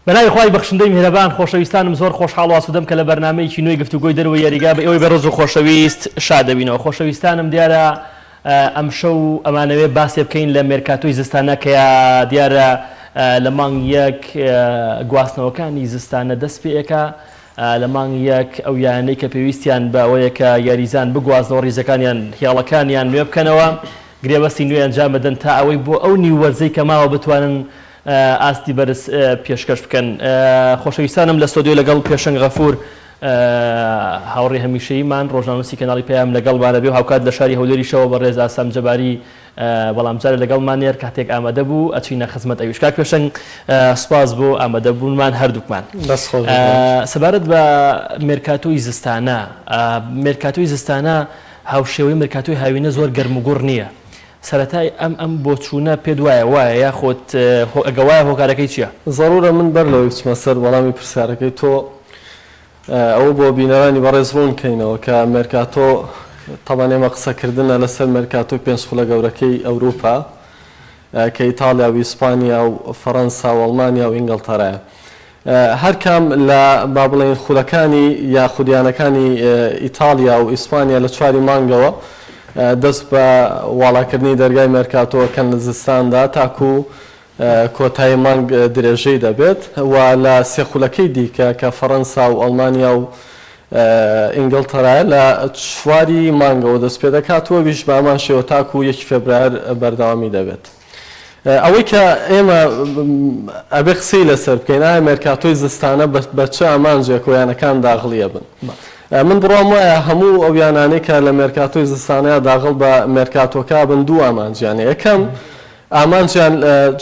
بەناوی خوای بەخشندەی میهرەبان خۆشەویستانم زۆر خۆشحاڵ و ئاسوودەم کە لە بەرنامەیەکی نوێی گفتوگۆی دەرەوە یاریگا بە ئێوەی بەڕێز و خۆشەویست شادەبینەوە. خۆشەویستانم دیارە ئەم شەو ئەمانەوێ باسێ بکەین لە مێرکاتۆی زستانە کە دیارە لە مانگ یەک گواستنەوەکانی زستانە دەست پێەکە، لە مانگ یەک ئەو یانەی کە پێویستیان بە ئەوەیە کە یاریزان بگوازنەوە ڕیزەکانیان هێڵەکانیان نوێ بکەنەوە، گرێبەستی نوێ ئەنجام بدەن تا ئەوەی بۆ ئەو نیوەرزەی کە ماوە بتوانن ئاستی بەرز پێشکەش بکەن. خۆشەویستانم لە ستۆدیۆ لەگەڵ پێشەنگ غەفور هاوڕێ هەمیشەییمان ڕۆژنامەنووسی کەناڵی پێیام لەگەڵمانە بێ و هاوکات لە شاری هەولێریشەوە بە ڕێز ئاسام جەباری بەڵام جارە لەگەڵمانێر کاتێک ئامادە بوو ئەچینە خزمەت ئەویش. کاک پێشەنگ سپاس بۆ ئامادەبوونمان هەردووکمان. سەبارەت بە مێرکاتۆی زستانە، مێرکاتۆی زستانە هاوشێوەی مێرکاتۆی هاوینە زۆر گەرموگوڕ نییە. سەرەتای ئەم بۆ چوونە پێ دوایە وایە یاخۆت ئەگە وایە هۆکارەکەی چییە؟ زەڕورە من بەر لەوەی بچمە سەر وەڵامی پرسیارەکەی تۆ ئەوە بۆ بینەرانی بەڕێز ڕوون کەینەوە کە مێرکاتۆ تەمان ئێمە قسەکردنە لەسەر مێرکاتۆی پێنج خولە گەورەکەی ئەوروپا کە ئیتالیا و ئیسپانیا و فەڕەنسا و ئەڵمانیا و ئینگڵتەرایە. هەر کام لە با بڵێن خولەکانی یا خودیانەکانی ئیتالیا و ئیسپانیا لە چواری مانگەوە دەست بە واڵاکردنی دەرگای مێرکاتۆکەن لە زستاندا تاکو کۆتایی مانگ درێژەی دەبێت و لە سێ خولەکەی دیکە کە فەڕەنسا و ئەڵمانیا و ئینگڵتەرایە لە چواری مانگەوە دەست پێ دەکاتەوە ویش بە ئەمان شێوە تاکو 1 فێبرایەر بەردەوامی دەبێت. ئەوەی کە ئێمە ئەبێ قسەی لەسەر بکەین ئایا مێرکاتۆی زستانە بە چه ئامانجێک یانەکان داغڵیە بن. من بڕۆم وایە هەموو ئەو یانانەی کە لە مێرکاتۆی زستانەیە داغڵ بە مێرکاتۆکە بن دوو ئامانجیانە. یەکەم ئامانجیان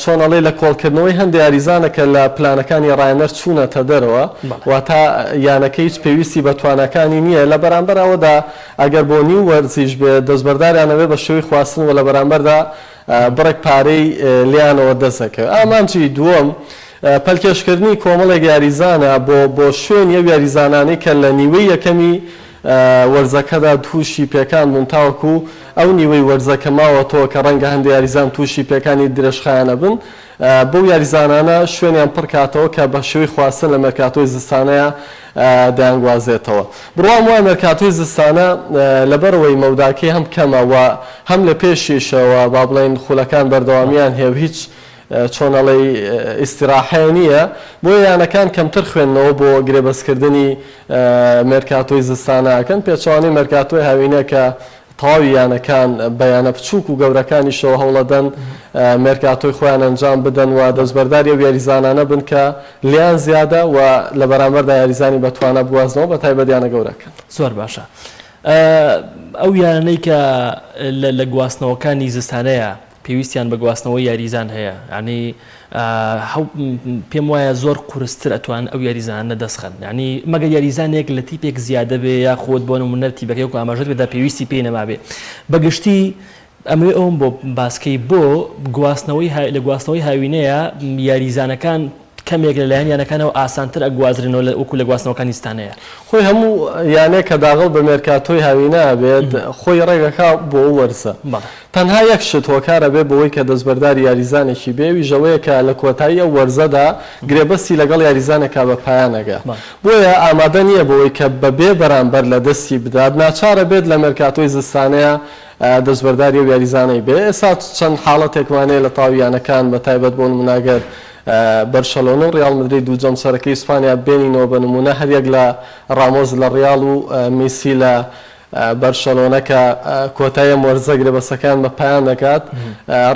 چۆنەڵێ لە کۆڵکردنەوەی هەندێک یاریزانەکە لە پلانەکانی ڕایەنەر چوونەتە دەرەوە واتە یانەکە هیچ پێویستی بە توانەکانی نییە، لە بەرامبەرەوەدا ئەگەر بۆ نیو وەرزیش بێ دەستبەرداریانەوێ بە شێوەی خواستن و لە بەرامبەردا بڕێک پارەی لیانەوە دەستەکە. ئامانجی دووەم پەلکێشکردنی کۆمەڵێک یاریزانە بۆ شوێن یەو یاریزانانەی کە لە نیوەی یەکەمی وەرزەکەدا تووشی پێکان بوون تاوەکو ئەو نیوەی وەرزەکە ماوەتەوە کە ڕەنگە هەندێک یاریزان تووشی پێکانی درێژخایانە بن بەو یاریزانانە شوێنیان پڕکاتەوە کە بە شێوەی خواستن لە مێرکاتۆی زستانەیە دەیانگوازێتەوە. بڕوام وایە مێرکاتۆی زستانە لەبەرەوەی مەوداکەی هەم کەمە و هەم لە پێشیشەوە با بڵێن خولەکان بەردەوامیان هێو هیچ چۆنەڵی ئیستیراحە نییە بۆ یانەکان کەمتر خوێندنەوە بۆ گرێبەستکردنی مێرکاتۆی زستانەکەن. پێچوانی مێرکاتۆی هاوینە کە تەواوی یانەکان بەیانە بچووک و گەورەکانیشەوە هەوڵەدەن مێرکاتۆی خۆیان ئەنجام بدەن و دەستبەرداری ئەو یاریزانانە بن کە لیان زیادە و لە بەرامبەردا یاریزانی بەتوانە بگوازنەوە بە تایبەت یانە گەورەکان. زۆر باشە. ئەو یانەی کە لە گواستنەوەکانی زستانەیە پێویستیان بە گواستنەوەی یاریزان هەیە، ینی پێم وایە زۆر قورستر ئەتوان ئەو یاریزانە دەستخەن، ینی مەگە یاریزانێک لە تیپێک زیادە بێ یا خۆت بۆ نمونە تیپەکەی و ئاماژەت بێدا پێویستی پێی نەمابێ. بەگشتی ئەمێ ئەوم بۆ باسکەی بۆ لە گواستنەوەی هاوینەیە یاریزانەکان کەمێک لەلایەن یانەکانەوە ئاسانتر ئەگوازرێنەوە وەکو لە گواستنەوەکانی زستانەیە. خۆی هەموو یانەیە کە داغڵ بە مێرکاتۆی هاوینە بێت خۆی ڕێگەکە بۆ وەرزە. تەنها یەک شت هۆکارە بێ بەوەی کە دەستبەرداری یاریزانێکی بێوی ژەوەیە کە لە کۆتایی ئەو وەرزەدا گرێبەستی لەگەڵ یاریزانێکا بە پایانەگە. بۆیە ئامادە نییە بەوەی کە بەبێ بەرامبەر لە دەستی بدات ناچارە بێت لە مێرکاتۆی زستانەیە دەستبەرداری و یاریزانەی بێ. ئێستا چەند حاڵەتێکوانەیە لە تاویانەکان بە تایبەت بۆ نمونەگەر بەرشەلۆنە و ڕیال مدرید و جەم سەرەکەی ئیسپانیا بێنینەوە بە نمونە هەریەک لە ڕامۆز لە ڕیال و میسی لە بەرشەلۆنە کە کۆتایە وەرزە گرێبەستەکان بە پایان دەکات.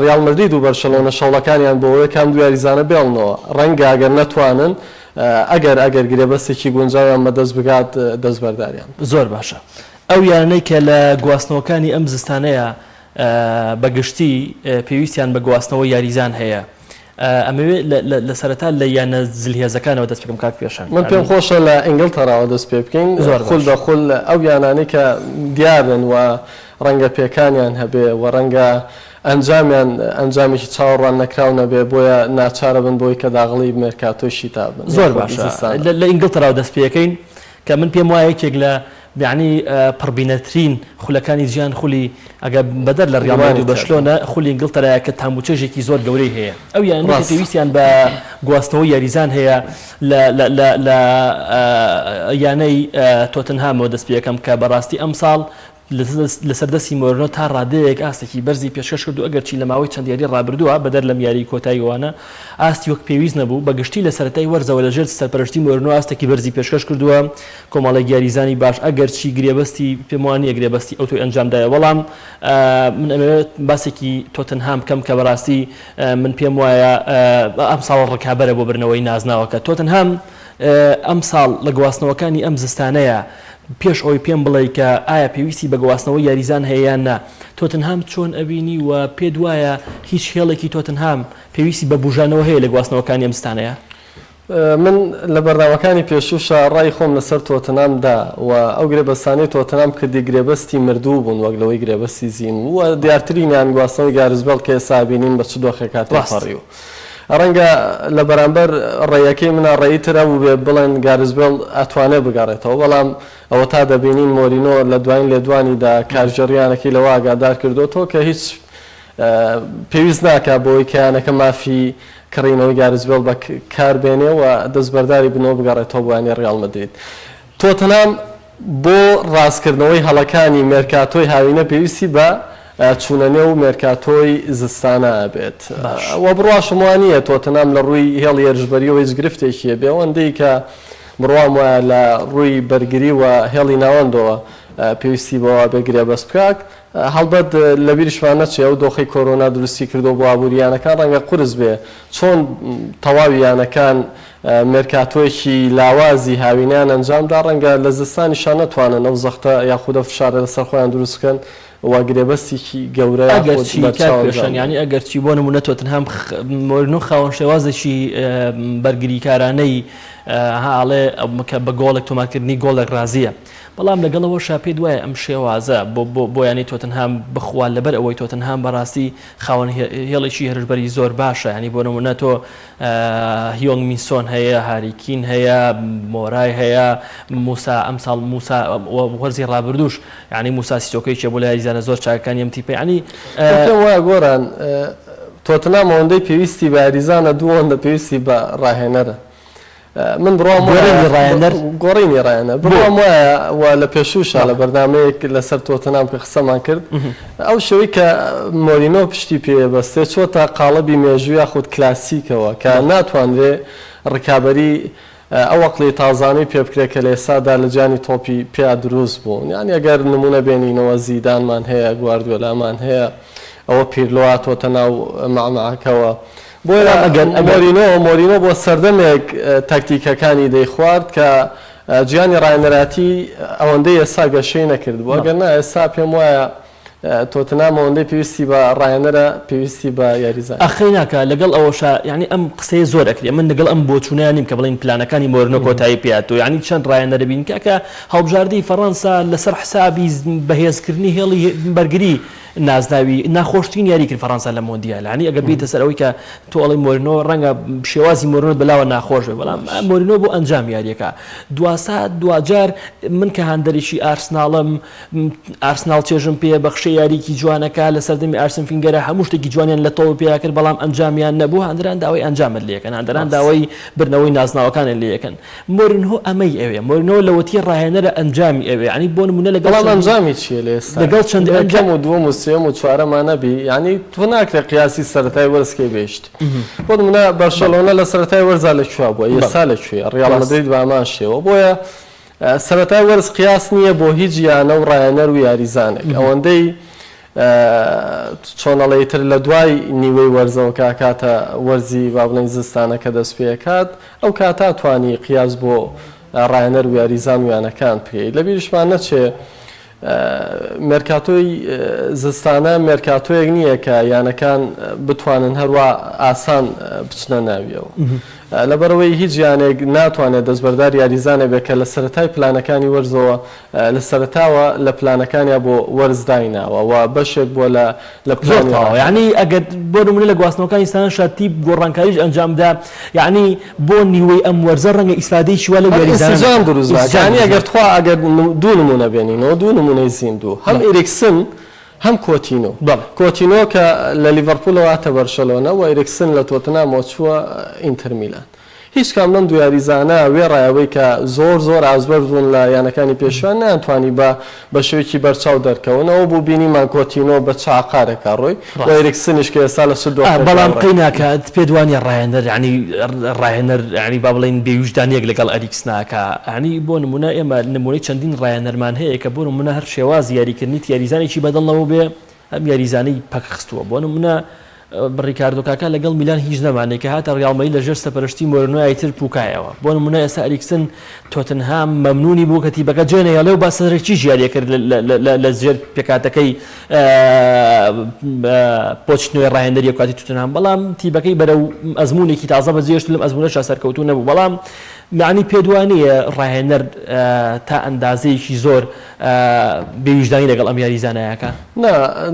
ڕیال مدرید و بەرشەلۆنە شەوڵەکانیان بۆەوەی کام دو یاریزانە بێڵنەوە ڕەنگە ئەگەر نەتوانن ئەگەر گرێبەستێکی گونجاویان بەدەست بگات دەستبەرداریان. زۆر باشە. ئەو یانەی کە لە گواستنەوەکانی ئەم زستانەیە بەگشتی پێویستیان بە گواستنەوەی یاریزان هەیە، ئەمەوێ لە سەرەتا لە یانە زلهێزەکانەوە دەست پێکەم کاک پێشەنگ. من پێم خۆشە لە ئینگڵتەراوە دەست پێ بکەین خول بە خول ئەو یانانەی کە دیارن و ڕەنگە پێکانیان هەبێ و ڕەنگە ئەنجامێکی چاوەڕوان نەکراو نەبێ بۆیە ناچارە بن بۆی کە داغڵی مێرکاتۆشی تا بن. زۆر باشە. لە ئینگڵتەراوە دەست پێەکەین کە من پێم وایە یەکێک لە یعنی پڕبینەترین خولەکانی ژیان خولی ئەگە بەدەر لە ڕیاڵمەدی و بەشلۆنە خولی ئینگلتەرایە کە تاموچێژێکی زۆر گەورەی هەیە ئەو یان پێویستیان بە گواستنەوەی یاریزان هەیە لە یانەی تۆتنهامەوە دەست پێ یەکەم کە بەڕاستی ئەم ساڵ لەسەردەستی مۆرنۆ تا ڕادەیەک ئاستێکی بەرزی پێشکەش کرد و ئەگەرچی لە ماوەی چەند یاری ڕابردووە بەدەر لەم یاری کۆتاییوانە ئاستی وەک پێویست نەبوو بەگشتی لە سەرەتای وەرزەوە لەژێر سەرپەرشتی مۆرنۆ ئاستێکی بەرزی پێشکەش کردووە کۆمەڵی یاریزانی باش ئەگەرچی گرێبەستی پێم وانە گرێبەستی ئەو توی ئەنجامدایە بەڵام من ئەمەوێت باسێکی تۆتنهام کەم کە بەڕاستی من پێم وایە ئەم ساڵ ڕکابەرە بۆ برنەوەی نازناوەکە تۆتنهام ئەم ساڵ لە گواستنەوەکانی ئەم زستانەیە پێش ئەوی پێم بڵێ کە ئایا پێویستی بە گواستنەوەی یاریزان هەیەیان نا تۆتنهام چۆن ئەبینی و پێ وایە هیچ هێڵێکی تۆتنهام پێویستی بە بژانەوە هەیە لە گواستنەوەکانی ئەم زستانەیە من لە بەرداوەکانی پێشوشە ڕای خۆم لەسەر تۆتنامدا و ئەو گرێبەستانەی تۆتنام کردی گرێبەستی مردوو بوون وەک لەوەی گرێبەستی زین و دیارترینیان گواستنەوەی گارزبەڵ کە ئێستا بینین بە چ دۆخێکات ڕاستەڕی و ڕەنگە لە بەرامبەر ڕێیەکەی منە ڕێیترە بوو بێ بڵێن گارزبێڵ ئەتوانێت بگەڕێتەوە بەڵام ئەوە تا دەبینین مۆرینۆ لە دوایین لێدوانیدا کارژێڕیانەکەی لەوە ئاگادار کردوەوە کە هیچ پێویست ناکات بۆی کەیانەکە مافی کڕینەوەی گارزبێڵ بە کاربێنێ و دەستبەرداری بنەوە بگەڕێتەوە بۆیانی ڕیاڵ مەدرید تۆتنام بۆ ڕاستکردنەوەی هەڵەکانی مێرکاتۆی هاوینە پێویستی بە چوونەنێ و مێرکاتۆی زستانە بێت و بڕاشم وانە تۆتنام لە ڕووی هێڵ هێرشبەریەوە هیچ گرفتێکیە بێ ئەوەندەی کە بڕوام وایە لە ڕووی بەرگری و هێڵی ناوەندەوە پێویستی بەوە بێگرێ بەست بکات هەڵبەت لە بیرشمان نەچێ ئەو دۆخی کۆرۆنا دروستی کردو بۆ ئابوووریانەکان ڕەنگە قورس بێ چۆن تەواویانەکان مێرکاتۆیەکی لاوازی هاوینیان ئەنجامدا ڕەنگە لە زستانیشان نەتوانن ئەو زەختە یاخودە فشارە لەسەر خۆیان دروست بکەن وا گرێبەستێکی گەورە ینی ئەگەرچی بۆ نمونە تۆتنهام مۆرنۆ خاوەن شێوازێکی بەرگریکارانەی هاڵێ بە گۆڵێک تۆمارکردنی گۆڵێک رازیە بەڵام لەگەڵەوە پێ دوایە ئەم شێوازە بۆ ینی تۆتنهام بخوا لەبەر ئەوەی تۆتنهام بەڕاستی خاوەن هێڵێکی هێرشبەری زۆر باشە ینی بۆ نمونە تۆ هیۆنگ میسۆن هەیە هاریکین هەیە مۆرای هەیە موسا ئەمساڵ موسا وەرزی ڕابردووش ینی موسا سیسۆکەی چێ بۆ لە یاریزانە زۆر چاکەکانی ئەم تیپە ینی وایە گۆران تۆتنام ئەوەندەی پێویستی بە یاریزانە دووەندە پێویستی بە ڕاهێنەرە من بڕام گۆڕینی ڕایەنە بڕام وایە لە پێشوشە لە بەردامەیەک لەسەر تۆتنام کە قسەمان کرد ئەو شەوەی کە مۆرینۆ پشتی پێبەستێ چۆتە قاڵەبی مێژووی یاخود کلاسیکەوە کە ناتوانرێ ڕکابەری ئەو وەقلی تازانەی پێ بکرێت کە لە ئێستادا لە جیانی تۆپی پێیا دروست بوون یان ئەگەر نمونە بێنینەوە زیدانمان هەیە گواردیۆلامان هەیە ئەوە پیرلۆ تۆتە ناو مەعمەعەکەوە بۆیە مۆرینۆ بۆ سەردەمێک تاکتیکەکانی دەیخوارد کە جیانی ڕایەنەراتی ئەوەندەی ئێستا گەشەی نەکرد بوو ئەگەر ئێستا پێم وایە تۆتنام ئەوەندەی پێویستی بە ڕایەنەرە پێویستی بە یاریزان ئەخی ناکە لەگەڵ ئەوەشە ینی ئەم قسەی زۆر ئەکرێ من لەگەڵ ئەم بۆچوونیانیم کە بڵین پلانەکانی مۆرنۆ کۆتایی پێات و ینی چەند ڕایەنەرە بین کە هەڵبژاردەی فەڕەنسا لەسەر حسابی بەهێزکردنی هێڵی بەرگری نازداوی ناخۆشترین یاری کرد فەڕەنسا لە مۆندیال ینی ئەگەر بیتە سەر ئەوەی کە تۆڵی مۆرنۆ ڕەنگە شێوازی مۆرنۆ بەلاوە ناخۆش بێ بەڵام مۆرنۆ بۆ ئەنجام یاریەکە دوجار من کە هەندەرێکی ئارسناڵم ئارسناڵ چێژم پێ بەخشە یاریکی جوانەکە لە سەردەمی ئارسن فینگەرە هەموو شتێکی جوانیان لە تۆڵ پێیا کرد بەڵام ئەنجامیان نەبوو هەندران داوای ئەنجامت لەکەن هەندران داوای برنەوەی نازناوەکانیان لەکەن مۆرنۆ ئەمەی ئەوێ مۆرنۆ لەوەتی ڕاهێنەرە ئەنجامی ئەوێ ینی بۆ نمونە لەگەڵ ئەنجامی چیە لە ئێستا لەگەڵ چەند ئەنجام و دووەم و سێم و چوارەمان نەبی ینی تۆ ناکرێت قیاسی سەرەتای وەرزکەی بێشت بۆ نمونە بەرشەلۆنە لە سەرەتای وەرزا لەکوێ بووە ئێستا لەکوێ ڕیاڵ مەدرید بە ئامان شێوە بۆیە سەرەتای وەرز قیاس نییە بۆ هیچ یانە و ڕایەنەر و یاریزانێک ئەوەندەی چۆنەڵێتر لە دوای نیوەی وەرزەوە کاتە وەرزی با بڵێن زستانەکە دەست پێکات ئەو کاتا توانی قیاس بۆ ڕایەنەر و یاریزان و یانەکان پێی لە بیرشمان نەچێ مێرکاتۆی زستانە مێرکاتۆیەک نییە کە یانەکان بتوانن هەروە ئاسان بچنە ناویەوە لەبەرەوەی هیچ یانێک ناتوانێت دەستبەردار یاریزانێ بێت کە لە سەرەتای پلانەکانی وەرزەوە لە سەرەتاوە لە پلانەکانیان بۆ وەرزدایناوە و بەشێک بووە لە پلانەوە یعنی ئەگەر بۆ نمونە لە گواستنەوەکانی ئستانشا تیپ گۆڕانکاریش ئەنجامدا یعنی بۆ نیوەی ئەم وەرزە ڕەنگە ئیسفادەیەکی وا لە یاریزان دروست یعنی ئەگەر توا ئەگەر دوو نمونە بێنینەوە دوو نمونەی زیندوو هەم ئێریکسن هەم کۆتینۆ کە لە لیڤەرپۆڵەوە هاتە بەرشەلۆنە و ئێریکسن لە تۆتنهام چووە ئینتر میلان هیچ کام لەم دوو یاریزانە وێڕایەوەی کە زۆر ئازبەر بوون لە یانەکانی پێشوان نەیانتوانی بە شێوەیەکی بەرچاو دەرکەونەوە بوو بینیمان کۆتینۆ بە چاقارێکا ڕۆی و ئێریکسنیش کە ئێستا لە سودۆ بەڵام قەیناکە پێ دوانی ڕایەنەر ڕایەنەر ینی با بڵێن بێویژدانیەک لەگەڵ ئەریکس ناکە ینی بۆ نمونە ئێمە نمونەی چەندین ڕایەنەرمان هەیە کە بۆ نمونە هەر شێواز یاریکردنی یاریزانێکی بەدڵەوە بێ ئەم یاریزانەی پەکخستووە بۆ نمونە ڕیکاردۆ کاکا لەگەڵ میلان هیچ نەمانێت کە هاتە ڕیاڵمەی لەژێر سەپەرشتی مۆرنۆی تر پوکایەوە بۆ نمونە ئێستا ئەریکسن تۆتنهام مەمنونی بوو کە تیبەکە جێنەیە لێو باسەرێکی ژیاریە کرد لە زێر پێکاتەکەی پۆچنوێ ڕاهێنەری کاتی توتنهام بەڵام تیبەکەی بەرەو ئەزمونێکی تازە بەجێشت لەم ئەزمونەشا سەرکەوتوو نەبوو بەڵام معنی پێدوانیە ڕاهێنەر تا ئەندازەیەکی زۆر بێویژدانی لەگەڵ ئەم یاریزانایەکە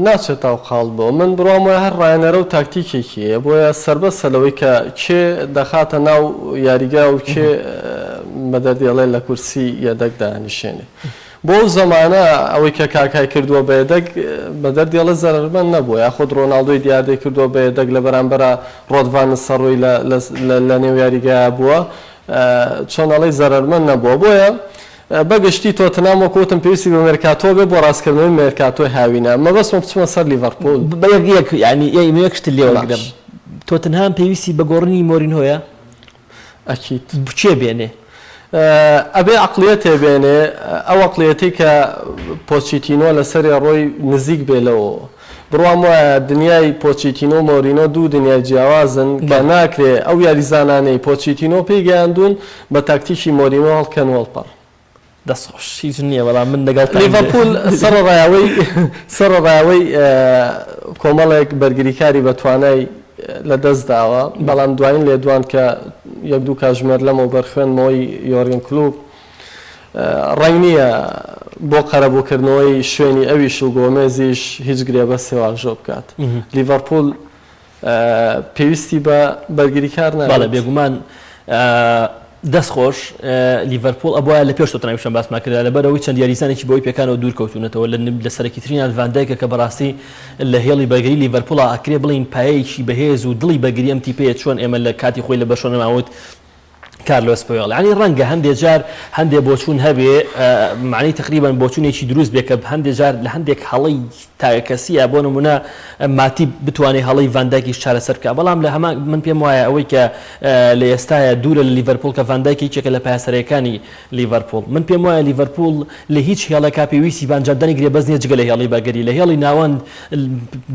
ناچێت تاو خاڵ بۆ من بڕام وایە هەر ڕاهێنەرە و تاکتیکێکیە بۆیە سربەستە لەوەی کە کێ دەخاتە ناو یاریگا و کێ بەدەردێڵێ لە کورسی یەدەکدا نیشێنێ بۆ زەمانە ئەوەی کە کاکای کردووە بە یەدەک بەدەردێڵە زەرمەند نەبووە یاخود ڕۆناڵدۆی دیادەی کردووە بە یەدەک لە بەرامبەرە ڕۆدڤان سەڕۆی لە نێو یاریگایە بووە چۆنەڵی زەرمەند نەبووە بۆیە بەگشتی تۆتنهام وەکوتم پێویستی بە مێرکاتۆ بێ بۆ ڕاستکردنەوەی مێرکاتۆی هاوینە مەبەستمە بچمە سەر لیڤەرپۆڵ بەیەک ینی یەکشت لێوەگرم تۆتنهام پێویستی بە گۆڕنی مۆرینهۆیە ئەکید بچێ بێنێ ئەبێ عقلیەتێ بێنێ ئەو عقلیەتی کە پۆچیتینۆ لەسەری ڕۆی نزیک بێلەوە بڕوام وایە دنیای پۆچیتینۆ مۆرینۆ دوو دنیای جیاوازن کە ناکرێ ئەو یاریزانانەی پۆچیتینۆ پێیگەیاندون بە تاکتیکی مۆرینۆ هەڵکەن وەڵپەڕ دەستخۆش هیچ نییە بەڵام من لەگەڵ لیڤەرپۆڵ سەرڕایەوەی کۆمەڵێک بەرگریکاری بە توانای لە دەست داوە بەڵام دوایین لێدوان کە یەک دوو کاژمێر لەمە بەرخوێنمەوەی یۆرگن کلوب ڕنگ نییە بۆ قەرەبووکردنەوەی شوێنی ئەویش و گۆمێزیش هیچ گرێبەستی واژۆ بکات لیڤەرپۆڵ پێویستی بە بەرگریکار نابێت بێگومان دەستخۆش لیڤەرپۆڵ ئەبووە لە پێش تۆتنهام باسمان کرد لەبەرەوەی چەند یاریزانێکی بۆی پێکانەوە دوورکەوتونەتەوە لە سەرەکیترینیان ڤاندایکە کە بەڕاستی لە هێڵی بەرگری لیڤەرپۆڵە ئەکرێ بڵین پایەیەکی بەهێز و دڵی بەرگری ئەم تیپەیە چۆن ئێمە لە کاتی خۆی لە بەشۆ نەماوت کارلۆس پۆیڵ ینی ڕەنگە هەندێک جار هەندێک بۆچوون هەبێ معنی تقریبان بۆچوونێکی دروست بێ کە هەندێک جار لە هەندێک هەڵەی تاکەسیە بۆ نمونە ماتی بتوانێت هەڵەی ڤاندایکیش چارەسەر بکە بەڵام لە هەمان من پێم وایە ئەوەی کە لە ئێستاە دوورە لە لیڤەرپۆڵ کە ڤاندایکی یەکێکە لە پایەسەرەکانی لیڤەرپۆڵ من پێم وایە لیڤەرپۆڵ لە هیچ هێڵێکا پێویستی بانجاردنی گرێبەز نییە جگە لە هێڵی بەرگری لە هێڵی ناوەند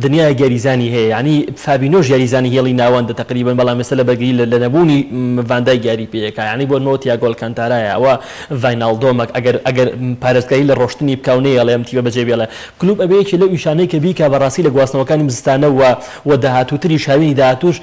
دنیای یاریزانی هەیە ینی فابینۆش یاریزانی هێڵی ناوەندە تقریبا بەڵام مەسەلە بەرگری لە نەبوونی ڤاندایک یاری پێیەکە ینی بۆ نۆتیا گۆڵ کانتارایە ئەوە ڤایناڵدۆمەک ئەگەر پارێزگاری لە ڕۆشتنی بکاونەیە لە ئەم تیمە بەجێ بێڵێ کلوب ئەبەیەکی لەو ئیشانەی کە بیکە بەڕاستی لە گواستنەوەکانی مزستانە و داهاتووتری شاوینی داهاتوش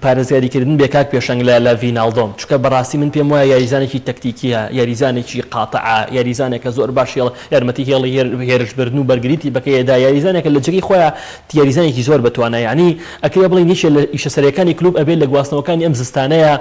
پارێزگاریکردن بێکاک پێشەنگ لە ڤیناڵدۆم چونکە بەڕاستی من پێم وایە یاریزانێکی تەکتیکیە یاریزانێکی قاتعە یاریزانێکە زۆر باش یارمەتی هێڵی هێرشبردن و بەرگریتی بەکەیەدا یاریزانێکە لە جگەی خۆیان یاریزانێکی زۆر بەتوانە ینی ئەکرێ بڵین یەکێ لە ئیشەسەرەکانی کلوب ئەبێت لە گواستنەوەکانی ئەم زستانەیە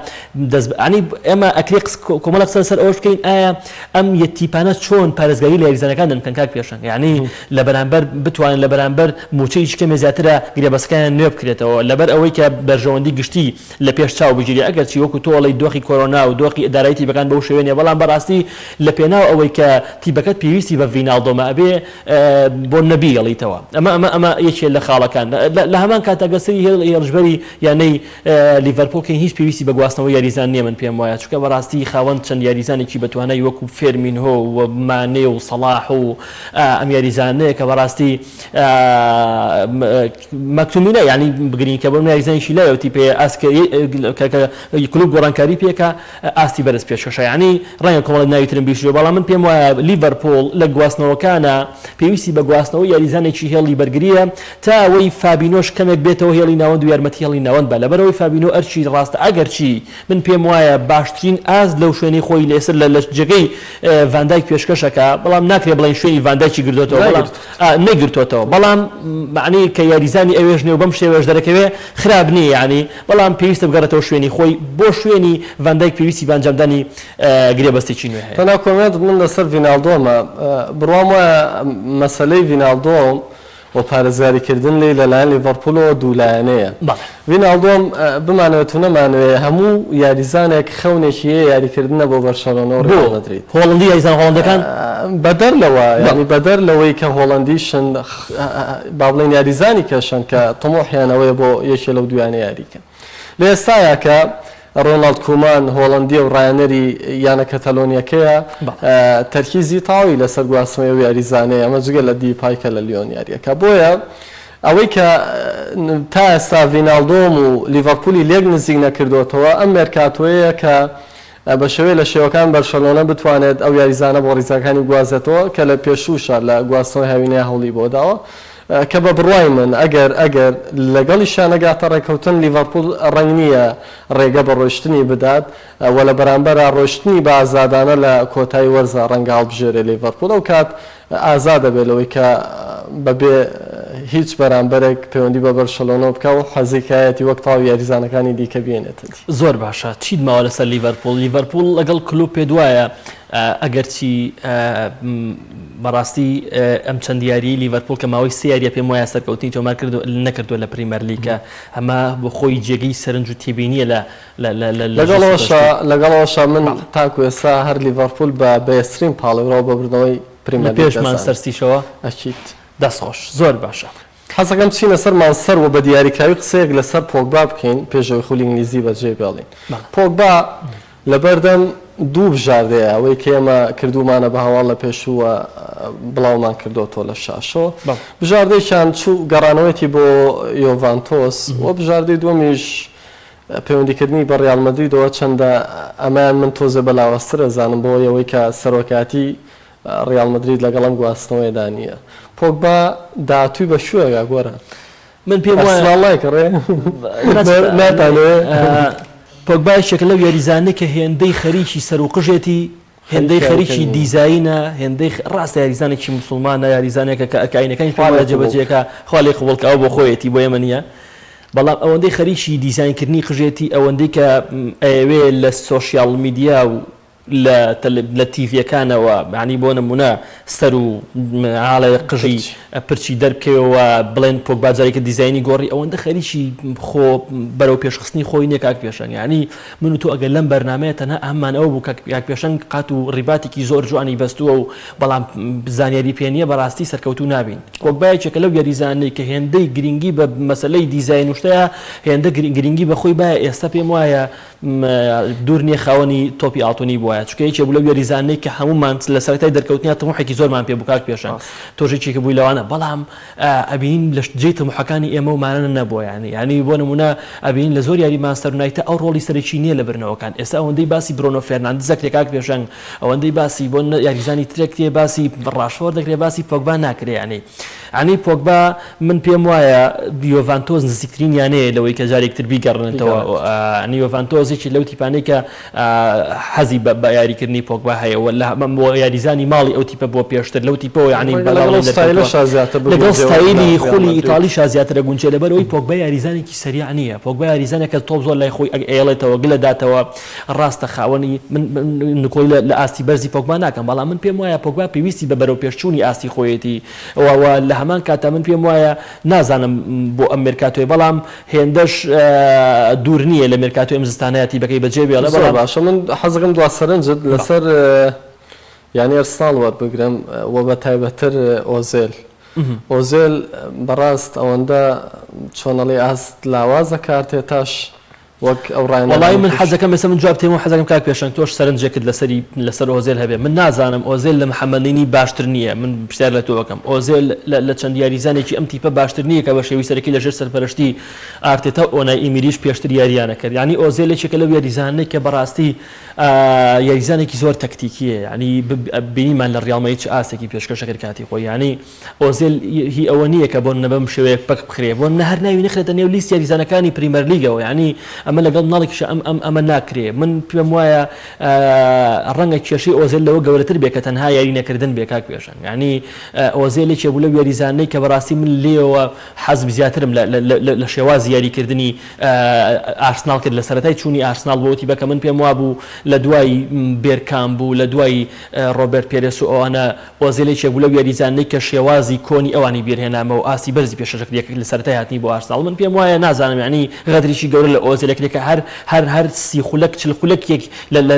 ینی ئێمە ئەکرێ کۆمەڵە قسە سەر ئەوش بکەین ئایا ئەم یەتیپانە چۆن پارێزگاری لە یاریزانەکان دەکەن کاک پێشەنگ ینی لە بەرامبەر بتوانن لە بەرامبەر موچەی کەمێ زیاترە گرێبەسەکانیان نوێ بکرێتەوە لەبەر ئەوەی کە بەرژەوەندی گشتی لە پێش چاو بگیری ئەگەر چی وەکو تۆڵی دۆخی کۆرۆنا و دۆخی ئەدارایی تیبەکان بەو شێوێنێ بەڵام بەڕاستی لە پێناو ئەوەی کە تیبەکەت پێویستی بە ڤیناڵدۆمە ئەبێ بۆ نەبیڵیتەوە ئەمە یەکێ لە خاڵەکان لە هەمان کاتەگەسەری هێڵژبەری یانەی لیڤەرپۆڵ کە هیچ پێویستی بە گواستنەوەی یاریزان نییە من پێم وایە چونکە بەڕاستی خاوەن چەند یاریزانێکی بەتوانای وەکو فێرمینهۆ و مانێ و سەڵاح و ئەم یاریزانەیە کە بەڕاستی مەکتومینە یعنی بگرین کە بۆ یاریزانێکی لایەوتی پێ کلوب گۆڕانکاری پێکە ئاستی بەرز پێشکەشە یعنی ڕەنگە کۆمەڵی ناویترم بیشتر بەڵام من پێم وایە لیڤەرپۆڵ لە گواستنەوەکانە پێویستی بە گواستنەوە یاریزانێکی هێڵی بەرگریە تا ئەوەی فابینۆش کەمێک بێتەوە هێڵی ناوەند و یارمەتی هێڵی ناوەند بە لەبەرەوەی فابینۆ ئەرچی ڕاستە ئەگەرچی من پێم وایە باشترین ئاز لەو شوێنی خۆی لێسەر لە جێگەی ڤاندایک پێشکەشەکە بەڵام ناکرێ بڵێن شوێنی ڤاندایکی گرتوتەوە نەگرتوتەوە بەڵام معنی کە یاریزانی ئەوێژ نێ و بەم شێوەش دەرەکەوێ خراپ نییە یعنی بەڵام پێویستە بگەڕێتەوە شوێنی خۆی بۆ شوێنی ڤاندایک پێویستی بە ئەنجامدانی گرێبەستێکی نوێ هەیە. تەنها کۆمنت من لەسەر ڤینالدۆمە بڕوام وایە مەسەلەی ڤینالدۆم و پارێزگاریکردن لێ لەلایەن لیڤەرپۆڵەوە دوولایەنەیە. ڤینالدۆم بمانەوێت و نەمانوێ هەموو یاریزانێک خەونێکی هەیە یاریکردنە بۆ بەرشەلۆنە و ڕێڵ دەدرێت. هۆڵندی یاریزان هۆڵندەکان بەدەر لەوە ینی بەدەر لەوەی کە هۆڵندیشن با بڵێن یاریزانی کەشن کە تەمۆحیانەوەیە بۆ یەکێ لەو دویانە یاریکە. لە ئێستاە کە ڕۆناڵد کومان هۆڵندی و ڕایەنەری یانە کەتەلۆنیەکەیە تەرکیزی تاوی لەسەر گواستنەوەی و یاریزانەیە ئەمە جگە لە دیپایکە لە لیۆن یاریەکە بۆیە ئەوەی کە تا ئێستا ڤینالدۆم و لیڤەرپۆلی لێک نزیک نەکردوتەوە ئەم مێرکاتۆیە کە بە شێوەیە لە شێوەکان بەرشەلۆنە بتوانێت ئەو یاریزانە بۆ ڕیزەکانی گوازێتەوە کە لە پێشوشە لە گواستنەوەی هاوینەیە هەوڵی بۆ داوە کە بە بڕوای من ئەگەر لەگەڵی شانەگاتە ڕێکەوتن لیڤەرپۆڵ ڕەنگ نییە ڕێگە بە ڕۆیشتنی بدات و لە بەرامبەر ڕۆیشتنی بە ئازادانە لە کۆتایی وەرزە ڕەنگە هەڵبژێرێ لیڤەرپۆڵ ئەو کات ئازادە بێت لەوەی کە بەبێ هیچ بەرامبەرێک پەیوەندی بە بەرشەلۆنە بکە و حەزیکایەتی وەک تاو یاریزانەکانی دیکە بێنێتن. زۆر باشە چیت ماوە لەسەر لیڤەرپۆڵ لەگەڵ کلوب پێ دوایە ئەگەرچی بەڕاستی ئەم چەند یاری لیڤەرپۆڵ کە ماوەی سێ یاریە پێم وایە سەرکەوتنی تۆمار نەکردووە لە پریمەر لیگە ئەمە بۆ خۆی جێگەی سەرنج و تێبینیە لەگەڵەوەشە من تاکو ئێستا هەر لیڤەرپۆڵ بە بەهێزترین پاڵێورەوە بە بردنەوەی پریمەر لیگ پێشمان سەرسیشەوە ئەچیت دەستخۆش زۆر باشە. حەزەکەم چینە سەر مانسەر و بە دیاریکراوی قسەیەک لەسەر پۆگبا بکەین پێشەوەی خولی ئینگلیزی بەجێ بێڵین. پۆگبا لەبەردەم دوو بژاردەیە ئەوەی کە ئێمە کردومانە بە هەواڵ لە پێشووە بڵاومان کردوتەوە لە شاشۆ بژاردەیەکیان چوو گەڕانەوەیەتی بۆ یۆڤانتۆس و بژاردەی دووەمیش پەیوەندیکردنی بە ڕیال مەدریدەوە چەندە ئەمان من تۆزە بەلاوەسترە زانم بۆ ئەوەی کە سەرۆکاتی ڕیال مەدرید لەگەڵم گواستنەوەیدا نییە. پۆگبا داهاتووی بە شوێگا گۆرە من پێم وایە کڕێ ناتانێ پۆگبا شێکە لەو یاریزانەی کە هێندەی خەریکی سەرۆقژێتی هێندەی خەریکی دیزاینە هێندەی ڕاستە یاریزانێکی موسڵمانە یاریزانێکە کە ئەکاینەکانی پاڵە جێبەجێەکە خاڵی قوڵکەوە بۆ خۆیەتی بۆ ئێمە نییە بەڵام ئەوەندەی خەریکی دیزاینکردنی قژێتی ئەوەندەی کە ئەوێ لە سۆشیال میدیا و لە تیڤیەکانەوە معنی بۆ نمونە سەر و حاڵی قژی پرچی دەرکەوە بڵێن پۆگبا جارێکە دیزاینی گۆڕی ئەوەندە خەریکی خۆ بەرەو پێشخستنی خۆی نییە کاک پێشەنگ یعنی من و تۆ ئەگەر لەم بەرنامەیە تەنها ئەممان ئەوە بوو کاک پێشەنگ قات و ڕیباتێکی زۆر جوانی بەستووە و بەڵام زانیاری پێ نییە بەڕاستی سەرکەوتو نابین. پۆگبایەکێکە لەو یاریزانەی کە هێندەی گرنگی بە مەسەلەی دیزاین وشتەیە هێندە گرنگی بەخۆی باە ئێستا پێم وایە دوور نییە خاوەنی تۆپی ئاڵتونی بووە چکەیەکێ بوو لەو یاریزانەی کە هەمومان لە سەرەتای دەرکەوتنیا تەموحێکی زۆرمان پێ بوو کاک پێشەنگ تۆژێکێکە بووی لەوانە بەڵام ئەبین لە جێی تەموحەکانی ئێمە ومانە نەبووە ینی بۆ نمونە ئەبین لە زۆر یاری ماستەرونایتە ئەو ڕۆڵی سەرەکی نییە لە برنەوەکان ئێستا ئەوەندەی باسی برۆنۆ فێرناندز دەکرێت کاک پێشەنگ ئەوەندەی باسی بۆ یاریزانی ترێک تێ باسی ڕاشفۆر دەکرێت باسی پۆگبا ناکرێ ینی پۆگبا من پێم وایە یۆڤانتۆز نزیکترین یانەیە لەوەی کە جارێکتر بیگەڕنێتەوە یۆڤانتۆزێکی لەو تیپانەی کە حەزی بە یاریکردنی پۆگبا هەیە بۆ یاریزانی ماڵی ئەو تیپە بۆ پێشتر لەو تیپەوە ینی لەگەڵ ستایلی خۆلی ئیتالیشا زیاترە گونجێ لەبەرەوەی پۆگبا یاریزانێکی سەریع نییە پۆگبا یاریزانێکە تۆپ زۆر لای خۆی ئێڵێتەوە گلە داتەوە ڕاستە خاوەنی نکۆی لە ئاستی بەرزی پۆگبا ناکەم بەڵام من پێم وایە پۆگبا پێویستی بە بەرەو پێشچوونی ئاستی خۆیەتی لە هەمان کاتە من پێم وایە نازانم بۆ ئەم مێرکاتۆی بەڵام هێندەش دوور نییە لە مێرکاتۆی ئەم زستانەتی بەکەی بەجێ بێڵە بەڵام باشە من حەزەکەم دوا سەرنجت لەسەر یعنی ئەرسناڵ وەربگرم و بە تایبەتر ئۆزێل بەڕاست ئەوەندە چۆنەڵی ئاست لاوازە کارتێ تاش وەک ئەو ڕایانە وڵی من حەزەکەم بێسە من جواب تێمە حەزەکەم کاک پێشنگ تۆش سەرنجێکت لەسەر ئۆزێل هەبێ من نازانم ئۆزێل لە محەممەدینی باشتر نییە من پرسیار لە تۆ بکەم ئۆزێل لە چەند یاریزانێکی ئەم تیپە باشتر نییە کە بە شێوی سەرەکی لەژێر سەرپەرشتی ئارتێتە ئۆنای ئیمیریش پێشتر یاریانە کرد ینی ئۆزێلێکێکە لەو یاریزانەی کە بەڕاستی یاریزانێکی زۆر تەکتیکیە ینی بینیمان لە ڕیاڵمەی چ ئاسێکی پێشکەشەکرد کاتی خۆی ینی ئۆزێل هی ئەوە نییە کە بۆ نەبەم شێوەیەک پەک بخرێ بۆ نەهر ناوی نخرێتە نێو لیست یاریزانەکانی پریمەر لیگەوە ینی ئەمە لەگەڵ ناڵێکیش ئەمە ناکرێ من پێم وایە ڕەنگە کێشەی ئۆزێل لەوە گەورەتر بێ کە تەنها یاری نەکردن بێ کاک پێشنگ ینی ئۆزێلێکی بوو لەو یاریزانەی کە بەڕاستی من لێەوە حەزم زیاترم لە شێوازی یاریکردنی ئارسناڵ کرد لە سەرەتای چوونی ئارسناڵ بۆتی بەکە من پێم وابوو لە دوای بێرکام بوو لە دوای ڕۆبێرت پێرێس و ئەوانە ئۆزێلێکی بوو لەو یاریزانەی کە شێوازی کۆنی ئەوانی بێرهێنامە و ئاسی بەرزی پێشەکە لە سەرەتای هاتنی بۆ ئارسناڵ من پێم وایە نازانم ینی غەدریشی گەورە لە ئۆزێلێکێکە هەر سی خولەک چل خولەکێک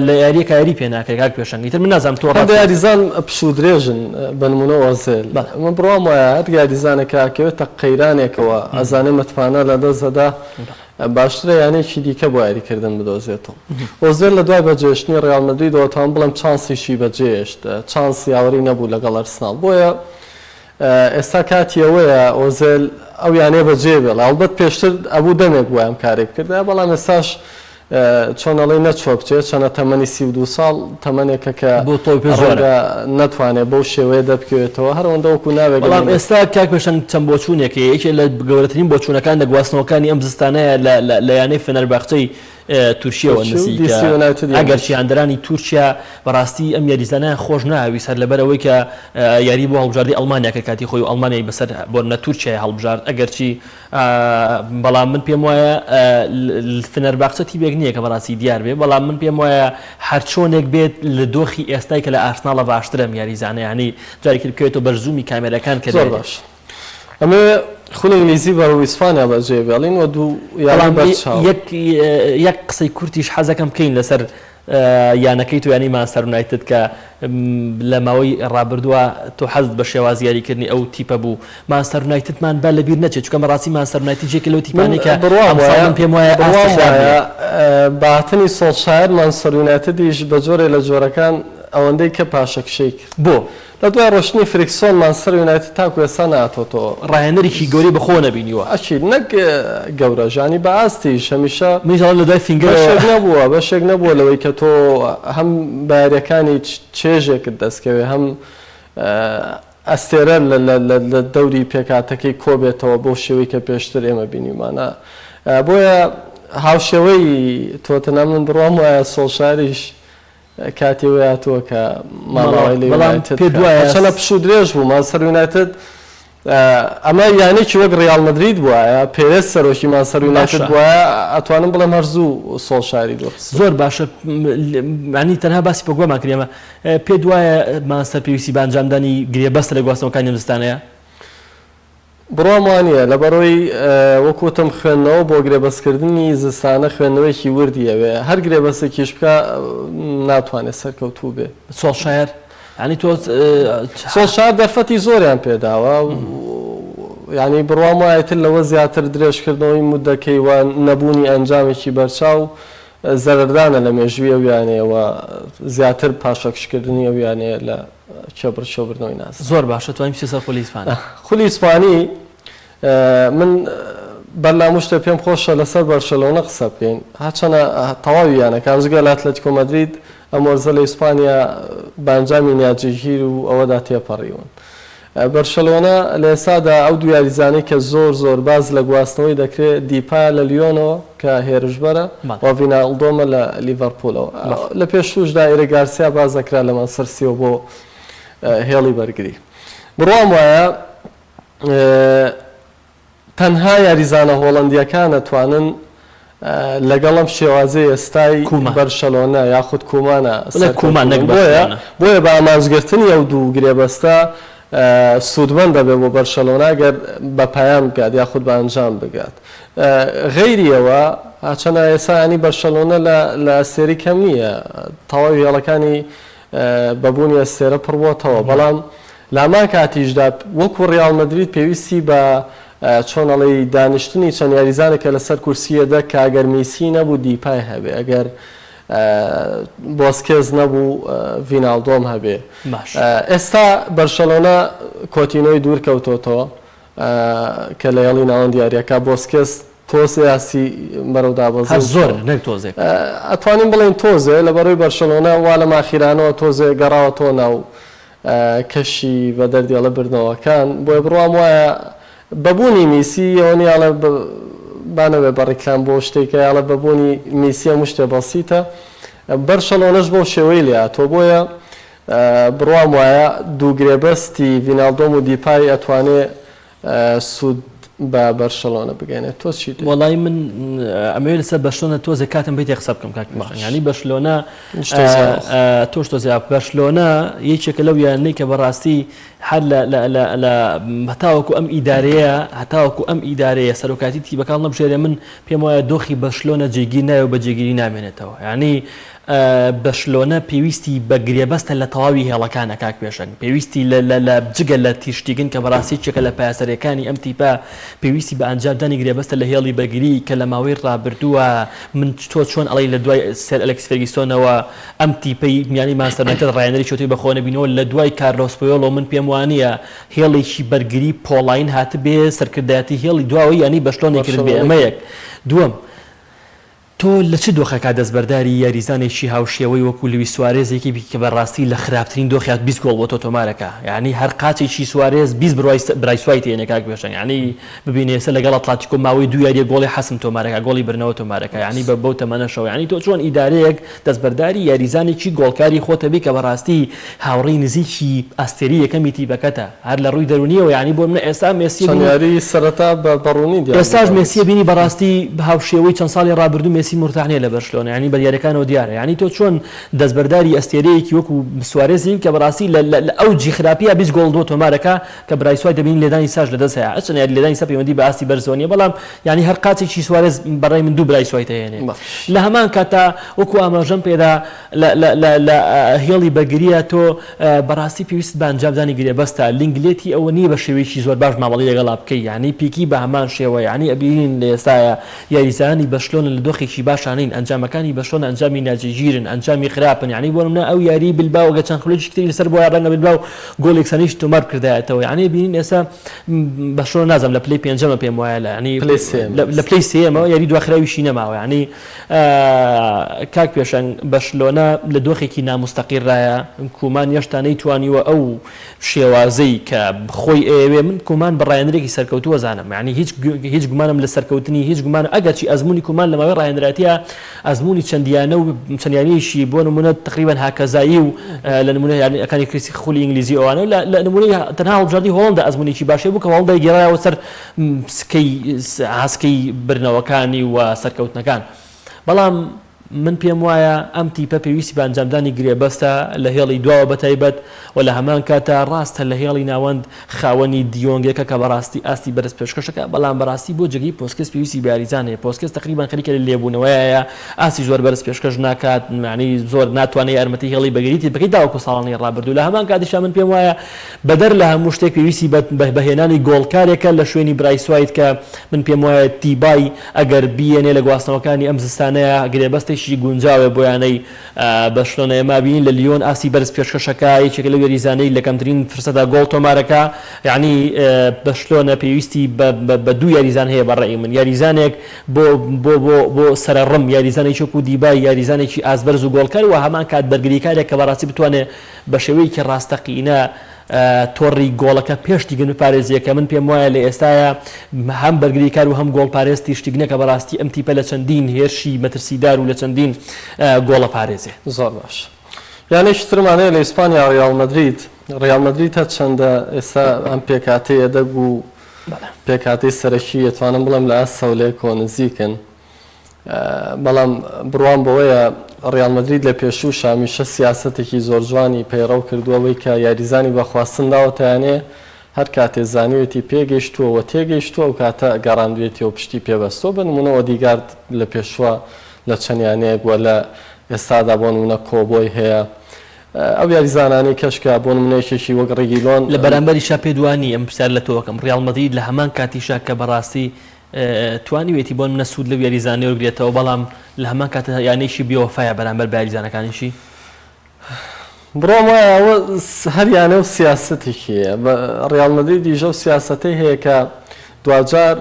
لە یاریەکە یاری پێ ناکرێت کاک پێشەنگی تر من نازانم تۆ هەندێک یاریزان پشوو درێژن بنمونە ئۆزێل من بڕام وایە هەر یاریزانێکە ئاکەوێتە قەیرانێکەوە ئەزانێ متمانە لە دەستدا باشترە یانێکی دیکە بۆ یاریکردن بدۆزێتەوە ئۆزێل لە دوای بەجێشتنی ڕیال مەدرید دەوەتوان بڵێم چانسیشی بەجێهێشت چانسی یاوەری نەبوو لەگەڵ ئەرسناڵ بۆیە ئێستا کاتی ئەوەیە ئۆزێل ئەو یانێ بەجێ بێڵ ئەڵبەت پێشتر ئەبوو دەمێک وایەم کارێک کرد بەڵام ئێستاش چۆنەڵی نەچۆ بچێت چەنە تەمەنی 32 ساڵ تەمەنێکە کە بۆ تۆی پێ زۆرە ناتوانێت بەو شێوەیە دەبکەوێتەوە هەروەندە وەکو ناوێت بەڵام ئێستا کاک پێشەنگ چەند بۆچوونێکی یەکێک لە گەورەترین بۆچوونەکان لە گواستنەوەکانی ئەم زستانەیە لە یانەی فەنەرباختەی تورکیەوە نسی ئەگەرچی هەندرانی تورکیا بەڕاستی ئەم یاریزانە خۆش ناوی سەر لەبەرەوەی کە یاری بۆ هەڵبژاردی ئەڵمانیا کە کاتی خۆی و ئەڵمانیای بەسەر بۆ نە تورکیای هەڵبژارد ئەگەرچی بەڵام من پێم وایە فەنەرباختەی بێک نییە کە بەڕاستی دیار بێ بەڵام من پێم وایە هەر چۆنێک بێت لە دۆخی ئێستای کە لە ئارسناڵە باشترم یاریزانە ینی جارێکی بکەوێتەوە بەرزومی کامێرەکان کە زۆر باش ئەمە خول ئینگلیزی بەرەوەی ئیسپانیا بەجێ بێڵین و دوو یەک قسەی کورتیش حەزەکەم بکەین لەسەر یانەکەی تو ینی مانچستەر یونایتد کە لە ماوەی ڕابردووە تۆ حەزت بە شێواز یاریکردنی ئەو تیپە بوو مانچستەر یونایتدمان با لەبیر نەچێت چونکە بەڕاستی مانچستەر یونایتد جێکی لەو تیپانەی کە پێم وایە باتنی سۆڵشایر مانچستەر یونایتدیش بە جۆرێ لە جۆرەکان ئەوەندەی کە پاشەکشەی کرد بۆ لە دوای ڕۆشتنی فریکسۆن مانچستەر یونایتد تاکو ئێستا ناتۆتەوە ڕاهێنەرێکی گەوری بەخۆ نەبینیوە ئەچی نەک گەورە ژانی بە ئاستیش هەمیشە میژڵ لە دوای فینگەر نەبووە بەشێک نەبووە لەوەی کە تۆ هەم بایەکانی چێژێکت دەستکەوێ هەم ئەستێرە لە دەوری پێکاتەکەی کۆبێتەوە بۆ شێوەی کە پێشتر ئێمە بینیمانە بۆیە هاوشێوەی تۆتەنە من بڕۆم وایە سۆڵشاریش کاتی وایەتەوە کە ماڵاوای لێچەنە پشوو درێژ بوو مانچستەر یونایتد ئەمە یانێکی وەک ڕیال مەدرید بووایە پێوێست سەرۆکی مانچستەر یونایتد بووە ئەتوانم بڵێم هەرزوو سۆڵشاری دۆست زۆر باشە ینی تەنها باسی بەگوۆمان کردێمە پێ دوایە مانچستەر پێویستی بە ئەنجامدانی گرێبەستە لە گواستنەوەکانی ئەم زستانەیە بڕۆم وانە لەبەرەوەی وەکوتم خوێندنەوە بۆ گرێبەستکردنی زستانە خوێندنەوەیکی وردیەوێ هەر گرێبەستێکیش بکە ناتوانێت سەرکەوتوو بێ سۆڵشایر ینی تۆ سۆڵشایر دەرفەتی زۆریان پێداوە ینی بڕوام وایەتر لەوە زیاتر درێژکردنەوەی مودەکەی و نەبوونی ئەنجامێکی بەرچاو زەردانە لە مێژووی ئەو یانەیەوە زیاتر پاشەکشکردنی ئەو یانەیە لە چێبڕچێبردنەوەی ناس زۆر باشە توانین بچین سەر خولی ئیسپانیا خولی ئیسپانی من بەرنامە شتە پێم خۆشە لەسەر بەرشەلۆنە قسە بکەین هاچەنە تەواوی یانەکان جگە لە ئەتلێتیکۆ مەدرید ئەم وەرزە لە ئیسپانیا بانجامی نیاجیگیر و ئەوەدا تێپەڕیون بەرشەلۆنە لە ئێستادا ئەو دو یاریزانەی کە زۆر باز لە گواستنەوەی دەکرێت دیپا لە لیۆنەوە کە هێرشبەرە و ڤینالدۆمە لە لیڤەرپۆلەوە لە پێشوشدا ئێرە گارسیا باز دەکرا لە مانچستەر بۆ هێڵی بەرگری بڕوام وایە تەنها یاریزانە هۆڵەندیەکان دەتوانن لەگەڵم شێوازەی ئێستای بەرشەلۆنە یاخود کومانە بۆیە بە ئامانجگرتنی ئەو دوو گرێبەستە سوودمەند دەبێت بۆ بەرشەلۆنا گەر بە پایان بگات یاخود بە ئەنجام بگات غەیریەوە هاچەنە ئێسانی بەرشەلۆنە لە ئەستێری کەم نییە تەواوی هێڵەکانی بەبوونی ئەستێرە پڕبووتەوە بەڵام لامان کاتیشدا وەکو ڕیال مەدرید پێویستی بە چۆن ئەڵێ دانیشتنی چەند یاریزانێکە لەسەر کورسیەدا کە ئەگەر میسی نەبوو دیپای هەبێ ئەگەر بۆسکێز نەبوو ڤینالدۆم هەبێ ئێستا بەرشەلۆنە کۆتینۆی دوور کەوتۆتەوە کە لە یاڵی ناوەند دیاریەکە بۆسکێز تۆزێ یاسی بەرەو دابەزین زۆر نەک تۆزێک ئەتوانین بڵێن تۆزێ لە بەڕووی بەرشەلۆنە وا لە ماخیرانەوە تۆزێ گەڕاوەتەوە ناو کەشی بە دەردیاڵە بردنەوەکان بۆیە بڕوام وایە بەبوونی میسی ئەوەنی یاڵە بانەوێ بەڕێکلام بۆ شتێکە یاڵە بەبوونی میسیە مشتێ بەسیتە بەرشەلۆنەش بۆ شێوەی لێهاتۆ بۆیە بڕوام وایە دوو گرێبەستی ڤینالدۆم و دیپای ئەتوانێ سوود بە بەرشەلۆنە بگەێنێت تۆ چیت؟ وەڵی من ئەمەوێ لەسەر بەرشلۆنە تۆزێ کاتم بیت قسە بکەم کاک ینی بەرشلۆنە تۆش تۆزیا بەرشلۆنە یەکێکە لەو یانەی کە بەڕاستی هەر لە هەتاوەکو ئەم ئیدارەیە سەرۆکاتی تیبەکان نەبژێرێ من پێم وایە دۆخی بەرشلۆنە جێگیر نایە و بە جێگیری نامێنێتەوە ینی بەرشلۆنە پێویستی بە گرێبەستە لە تەواوی هێڵەکانە کاک پێشنگ پێویستی لە بجگە لە تیشتیگن کە بەڕاستی چێکە لە پایاسەرەکانی ئەم تیپە پێویستی بە ئەنجامدانی گرێبەستە لە هێڵی بەرگری کە لە ماوەی ڕابردووە من تۆ چۆن ئەڵی لە دوای سەر ئەلێکس فێرگیسۆنەوە ئەم تیپەی میانی مانچستەر یونایتد ڕایەنەری چۆتی بەخۆنە بینەوە لە دوای کارلۆس پۆیۆڵۆ من پێم وانییە هێڵێکی بەرگری پۆڵاین هاتبێ سەرکردایەتی هێڵی دواوەی ینی بەشلۆنێک کرد بێ ئەمە یەک دووەم تۆ لە چ دۆخەکە دەستبەرداری یاریزانێکی هاوشێوەی وەکو لوی سوارێزێکی کە بەڕاستی لە خراپترین دۆخیات 20 گۆڵ بۆ تۆ تۆمارەکە یعنی هەر قاچێکی سوارێز 20 برای سوای تێنێ کاک پێشنگ یعنی ببینێ ئێستا لەگەڵ ئەتلێتیکۆ ماوەی دوو یاریە گۆڵی حەسم تۆمارەکە گۆڵی برنەوە تۆمارەکە یعنی بەو تەمەنەشەوە یعنی تۆ چۆن ئیدارەیەک دەستبەرداری یاریزانێکی گۆڵکاری خۆتە بێ کە بەڕاستی هاوڕێی نزیکی ئەستێری یەکەمی تیبەکەتە هەر لە ڕووی دەرونیەوە یعنی بۆ منە ئێستا مێسی یاری سەرەتا بەڕوونی ئێستاش مێسی بینی بەڕاستی هاوشێوەی چەند ساڵی ڕابردوو مێسی مرتاحنیە لە بەرشلۆنە ینی بەریارەکانەوە دیارە ینی تۆ چۆن دەستبەرداری ئەستێرەیەکی وەکو سوارێزی کە بەڕاستی لە ئەو جیخراپیە 20 گۆڵ دۆ تۆمارەکە کە برای سوای دەبین لێدانی ساش لەدەست هەیە ئەچن یاری لێدانی سا پەیوەندی بە ئاستی بەرزۆنیە بەڵام ینی هەر قاچێکی سوارێز بەڕای من دوو برای سوای تهێنێ لە هەمان کاتا وەکو ئاماژەم پێدا لە هێڵی بەرگریە تۆ بەڕاستی پێویست بە ئەنجامدانی گرێبەستە لینگلێتی ئەوە نییە بە شێوەیەکی زۆر باش ماوەڵی لەگەڵا بکەی ینی پیکی بە هەمان شێوە ینی ئەبینین لە ئێستاە یاریزانی بەشلۆنە لە دۆخێکی باشانین ئەنجامەکانی بەشلۆنە ئەنجامی ناجێگیرن ئەنجامی خراپن ینی بۆ منە ئەو یاری بلباو گە چەند خولێکی تری لەسەر بۆ ڕەنگە بلباو گۆڵێکسانیش تۆمار کردایەتەوە ینی بینین ئێستا بەشلۆنە نازەم لە پلەی پێنجەمە پێم وایە لە ینی لە پلەی سێمەوە یاری دواخراویشی نەماوە ینی کاک پێشەنگ بەشلۆنە لە دۆخێکی نامستەقیڕایە کومان یەشتانەی توانیوە ئەو شێوازەی کە خۆی ئێوێ من کومان بەڕایەنەرێکی سەرکەوتووە زانم ینی هیچ گومانم لە سەرکەوتنی هیچ گومان ئەگەرچی ئەزمموی کومان لەماوەی ڕایەنراتیە ئەزمموی چەندیانە و چەندیانیشی بۆ نمونە تقریبا هاکەزایی و لە نمونە یانەکانی کریسی خولی ئینگلیزی ئەوانە لە نمونەی تەنها هەڵبژاردننی هۆڵندا ئەزممویکی باشێ بوو کە هەڵدای گێڕایەوە سەر هاسکەی برنەوەکانی و سەرکەوتنەکان بەڵام من پێم وایە ئەم تیپە پێویستی بە ئەنجامدانی گرێبەستە لە هێڵی دواوە بەتایبەت و لە هەمان کاتە ڕاستە لە هێڵی ناوەند خاوەنی دیۆنگێکە کە بەڕاستی ئاستی بەرز پێشکەشەکە بەڵام بەڕاستی بۆ جگەی پۆسکس پێویستی بیاریزانێ پۆسکس تقریبان خەریکە لە لێبوونەوەیە ئاسی زۆر بەرز پێشکەش ناکات معنی زۆر ناتوانێت یارمەتی هێڵی بەگریتی بکەیت داوەکو ساڵانی ڕابردوو لە هەمان کاتیشا من پێم وایە بەدەر لە هەموو شتێک پێویستی بەهێنانی گۆڵکارێکە لە شوێنی برایسوایت کە من پێم وایە تیبای ئەگەر بیێنێ لە گواستنەوەکانی ئەم زستانەیە گرێبەستێکی گونجاوێ بۆیانەی بەشلۆنە ئێمە بینین لە لیۆن ئاسی بەرز پێشکەشەکە یەکێکە لەو یاریزانەی لە کەمترین فرسەدا گۆڵ تۆمارەکە یعنی بەشلۆنە پێویستی بە دوو یاریزان هەیە بەڕێی من یاریزانێک بۆ سەرڕم یاریزانێکی وەکو دیبای یاریزانێکی ئازبەرز و گۆڵکار و هەمان کات بەرگریکارێک کە بەڕاستی بتوانێت بە شێوەیەکی ڕاستەقینە تۆڕی گۆڵەکە پێش دیگەن پارێزیەکە من پێم وایە لە ئێستاە هەم بەرگریکار و هەم گۆڵ پارێستی شتیگنەکە بەڕاستی ئەم تیپە لە چەندین هێرشی مەترسیدار و لە چەندین گۆڵە پارێزێ زۆر باش یانێکی ترمانەیە لە ئیسپانیا ڕیال مەدرید هەر چەندە ئێستا ئەم پێکاتەیە دەبوو پێکاتەی سەرەکی ئەتوانم بڵێم لە ئەسەولێک و نزیکن بەڵام بڕوان بەوەیە ڕیال مەدرید لە پێشوو شامیشە سیاسەتێکی زۆر جوانی پەیڕەو کردووەوەی کە یاریزانی بەخواستن داوەتیانێ هەر کاتێ زانیوێتی پێگەیشتووە تێگەیشتووە و کاتە گەڕاندوێتی و پشتی پێبەستەوە بنمونە ئۆدیگارد لە پێشوە لە چەندیانەیەک وە لە ئێستادا بۆ نمونە کۆبۆی هەیە ئەو یاریزانانی کەشکە بۆ نمونەیەکێکی وەک ڕێگیلۆن لە بەرامبەری شا پێدوانی ئەم پرسیار لە تۆکەم ڕیال مەدرید لە هەمان کاتیشا کە بەڕاستی توانیوێتی بۆ منە سوود لەو یاریزانەی وەرگێتەوە بەڵام لە هەمان کاتە یانەیەکی بێوەفایە بەرامبەر بە یاریزانەکانیشی بڕۆم وایە ئەوە هەریانە و سیاستێکیە ڕیال مەدرید دیژە و سیاسەتەی هەیە کە دوجار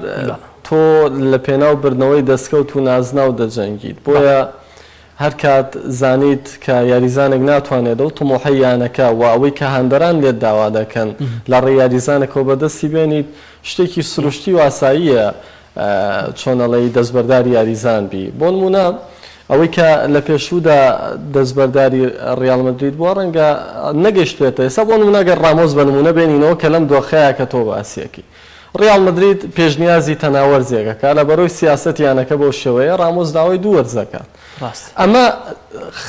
تۆ لە پێناو بردنەوەی دەستکەوت و نازنا و دەجەنگیت بۆیە هەر کات زانیت کە یاریزانێک ناتوانێت و تمۆحەیانەکە و ئەوەی کە هەندەران لێت داوا دەکەن لە ڕێ یاریزانێکەوە بەدەستی بێنیت شتێکی سروشتی و ئاساییە چۆنەڵی دەستبەرداری یاریزان بی بۆ نمونە ئەوەی کە لە پێشوودا دەستبەرداری ڕیال مەدرید بووە ڕەنگە نەگەیشتێتە ئێستا بۆ نمونەگەر ڕامۆس بە نمونە بێنینەوە کە لەم دۆخەیە کە تۆ باسیەکی ڕیال مەدرید پێشنیازی تەناوەرزێکەکە لە بەرەوەی سیاسەتیانەکە بۆ شێوەیە ڕامۆس داوای دوو وەرزەکات ئەمە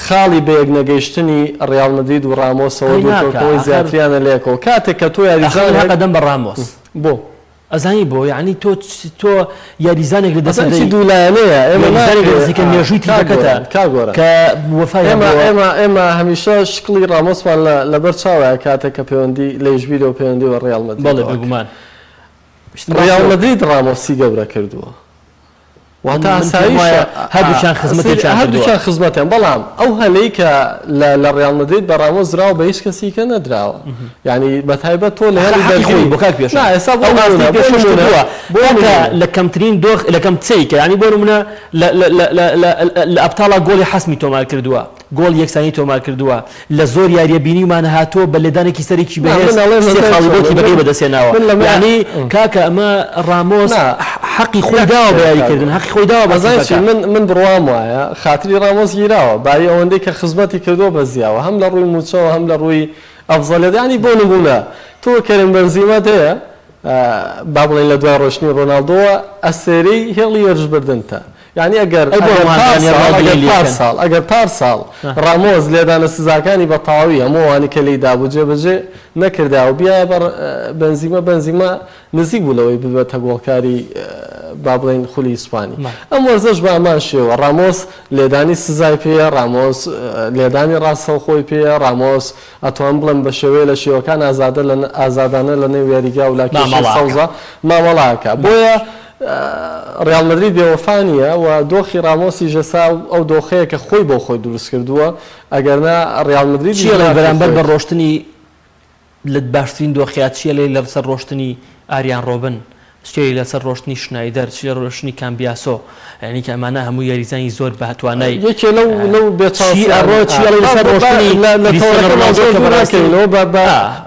خاڵی بە یەک نەگەیشتنی ڕیال مەدرید و ڕامۆسەوە دووەوەی زیاتریانە لێکەوە کاتێک کە تۆ یاریزانەکەدەم بە ڕامۆس بۆ ئەزانی بۆ یعنی تۆ یاریزانێک لە دەستی دوولایەنەیە ئێمەکە مێژووی تیاکەتە کاگۆرە کە وەفای ئێمە هەمیشە شکڵی ڕامۆسمان لەبەر چاوایە کاتێک کە پەیوەندی لە یژبیرە و پەیوەندی وە ڕیال مەدرید بەڵێ بێگومان ڕیال مەدرید ڕامۆسی گەورە کردووە واتە ئاساییە هەردووچیان خزمەتیان بەڵام ئەو هەلەی کە لە ڕیال مەدرید بە ڕامۆس دراوە بە هیچ کەسی کە نەدراوە یعنی بەتایبەت تۆ لە هەری بۆ کاک پێش لە کەمترین دۆخ لە کەم چیکە ینی بۆ نمونە لە ئەبتاڵا گۆڵی حەسمی تۆمار کردووە گۆڵ یەکسانی تۆمار کردووە لە زۆر یاریە بینیمان هاتۆ بە لێدانێکی سەرێکی بەهێز خاڵیبۆکی بەقی بەدەستێناوە ینی کاکە ئەمە ڕامۆس حەقی خۆی داوە بە یاریکردن حەقی خۆی داوە بەزانکی من بڕوام وایە خاتری ڕامۆس گیراوە باری ئەوەندەی کە خزمەتی کردووە بە زیاوە هەم لە ڕووی موچەوە هەم لە ڕووی ئەفزەلێدانی بۆ نمونە تۆ کەریم بەنزیمەت هەیە با بڵێن لە دوای ڕۆشنی ڕۆناڵدۆوە ئەسێرەی هێڵی هێرشبردنتە یعنی ئەگەر پارساڵ ڕامۆس لێدانە سزاکانی بە تەواوی هەمووانی کە لی دابوو جێبەجێ نەکرداوە بیایە بەنزیمە نزیک بوو لەوەی ببێتە گۆڵکاری با بڵێن خولی ئیسپانی ئەم وەرزەش بە ئەمان شێوە ڕامۆس لێدانی سزای پێیە ڕامۆس لێدانی ڕاستەوخۆی پێیە ڕامۆس ئەتوان بڵێن بە شێوەیە لە شێوەکان ئازادانە لە نێو یاریگا و لاکێشی سەوزە مامەڵاکە بۆیە ڕیال مەدرید بێوەفانیە و دۆخی ڕامۆسی ژەسا ئەو دۆخەیە کە خۆی بۆ خۆی دروست کردووە ئەگەرنا ڕیال مەدرید بەرامبەر بە ڕۆشتنی لە باشترین دۆخیات چیە لەسەر ڕۆشتنی ئاریان ڕۆبن شتێکی لەسەر ڕۆشتنی شنایدەر چی لە ڕۆشتنی کامبیاسۆ یعنی کە ئەمانە هەموو یاریزانی زۆر بە هەتوانای یەکێ لەو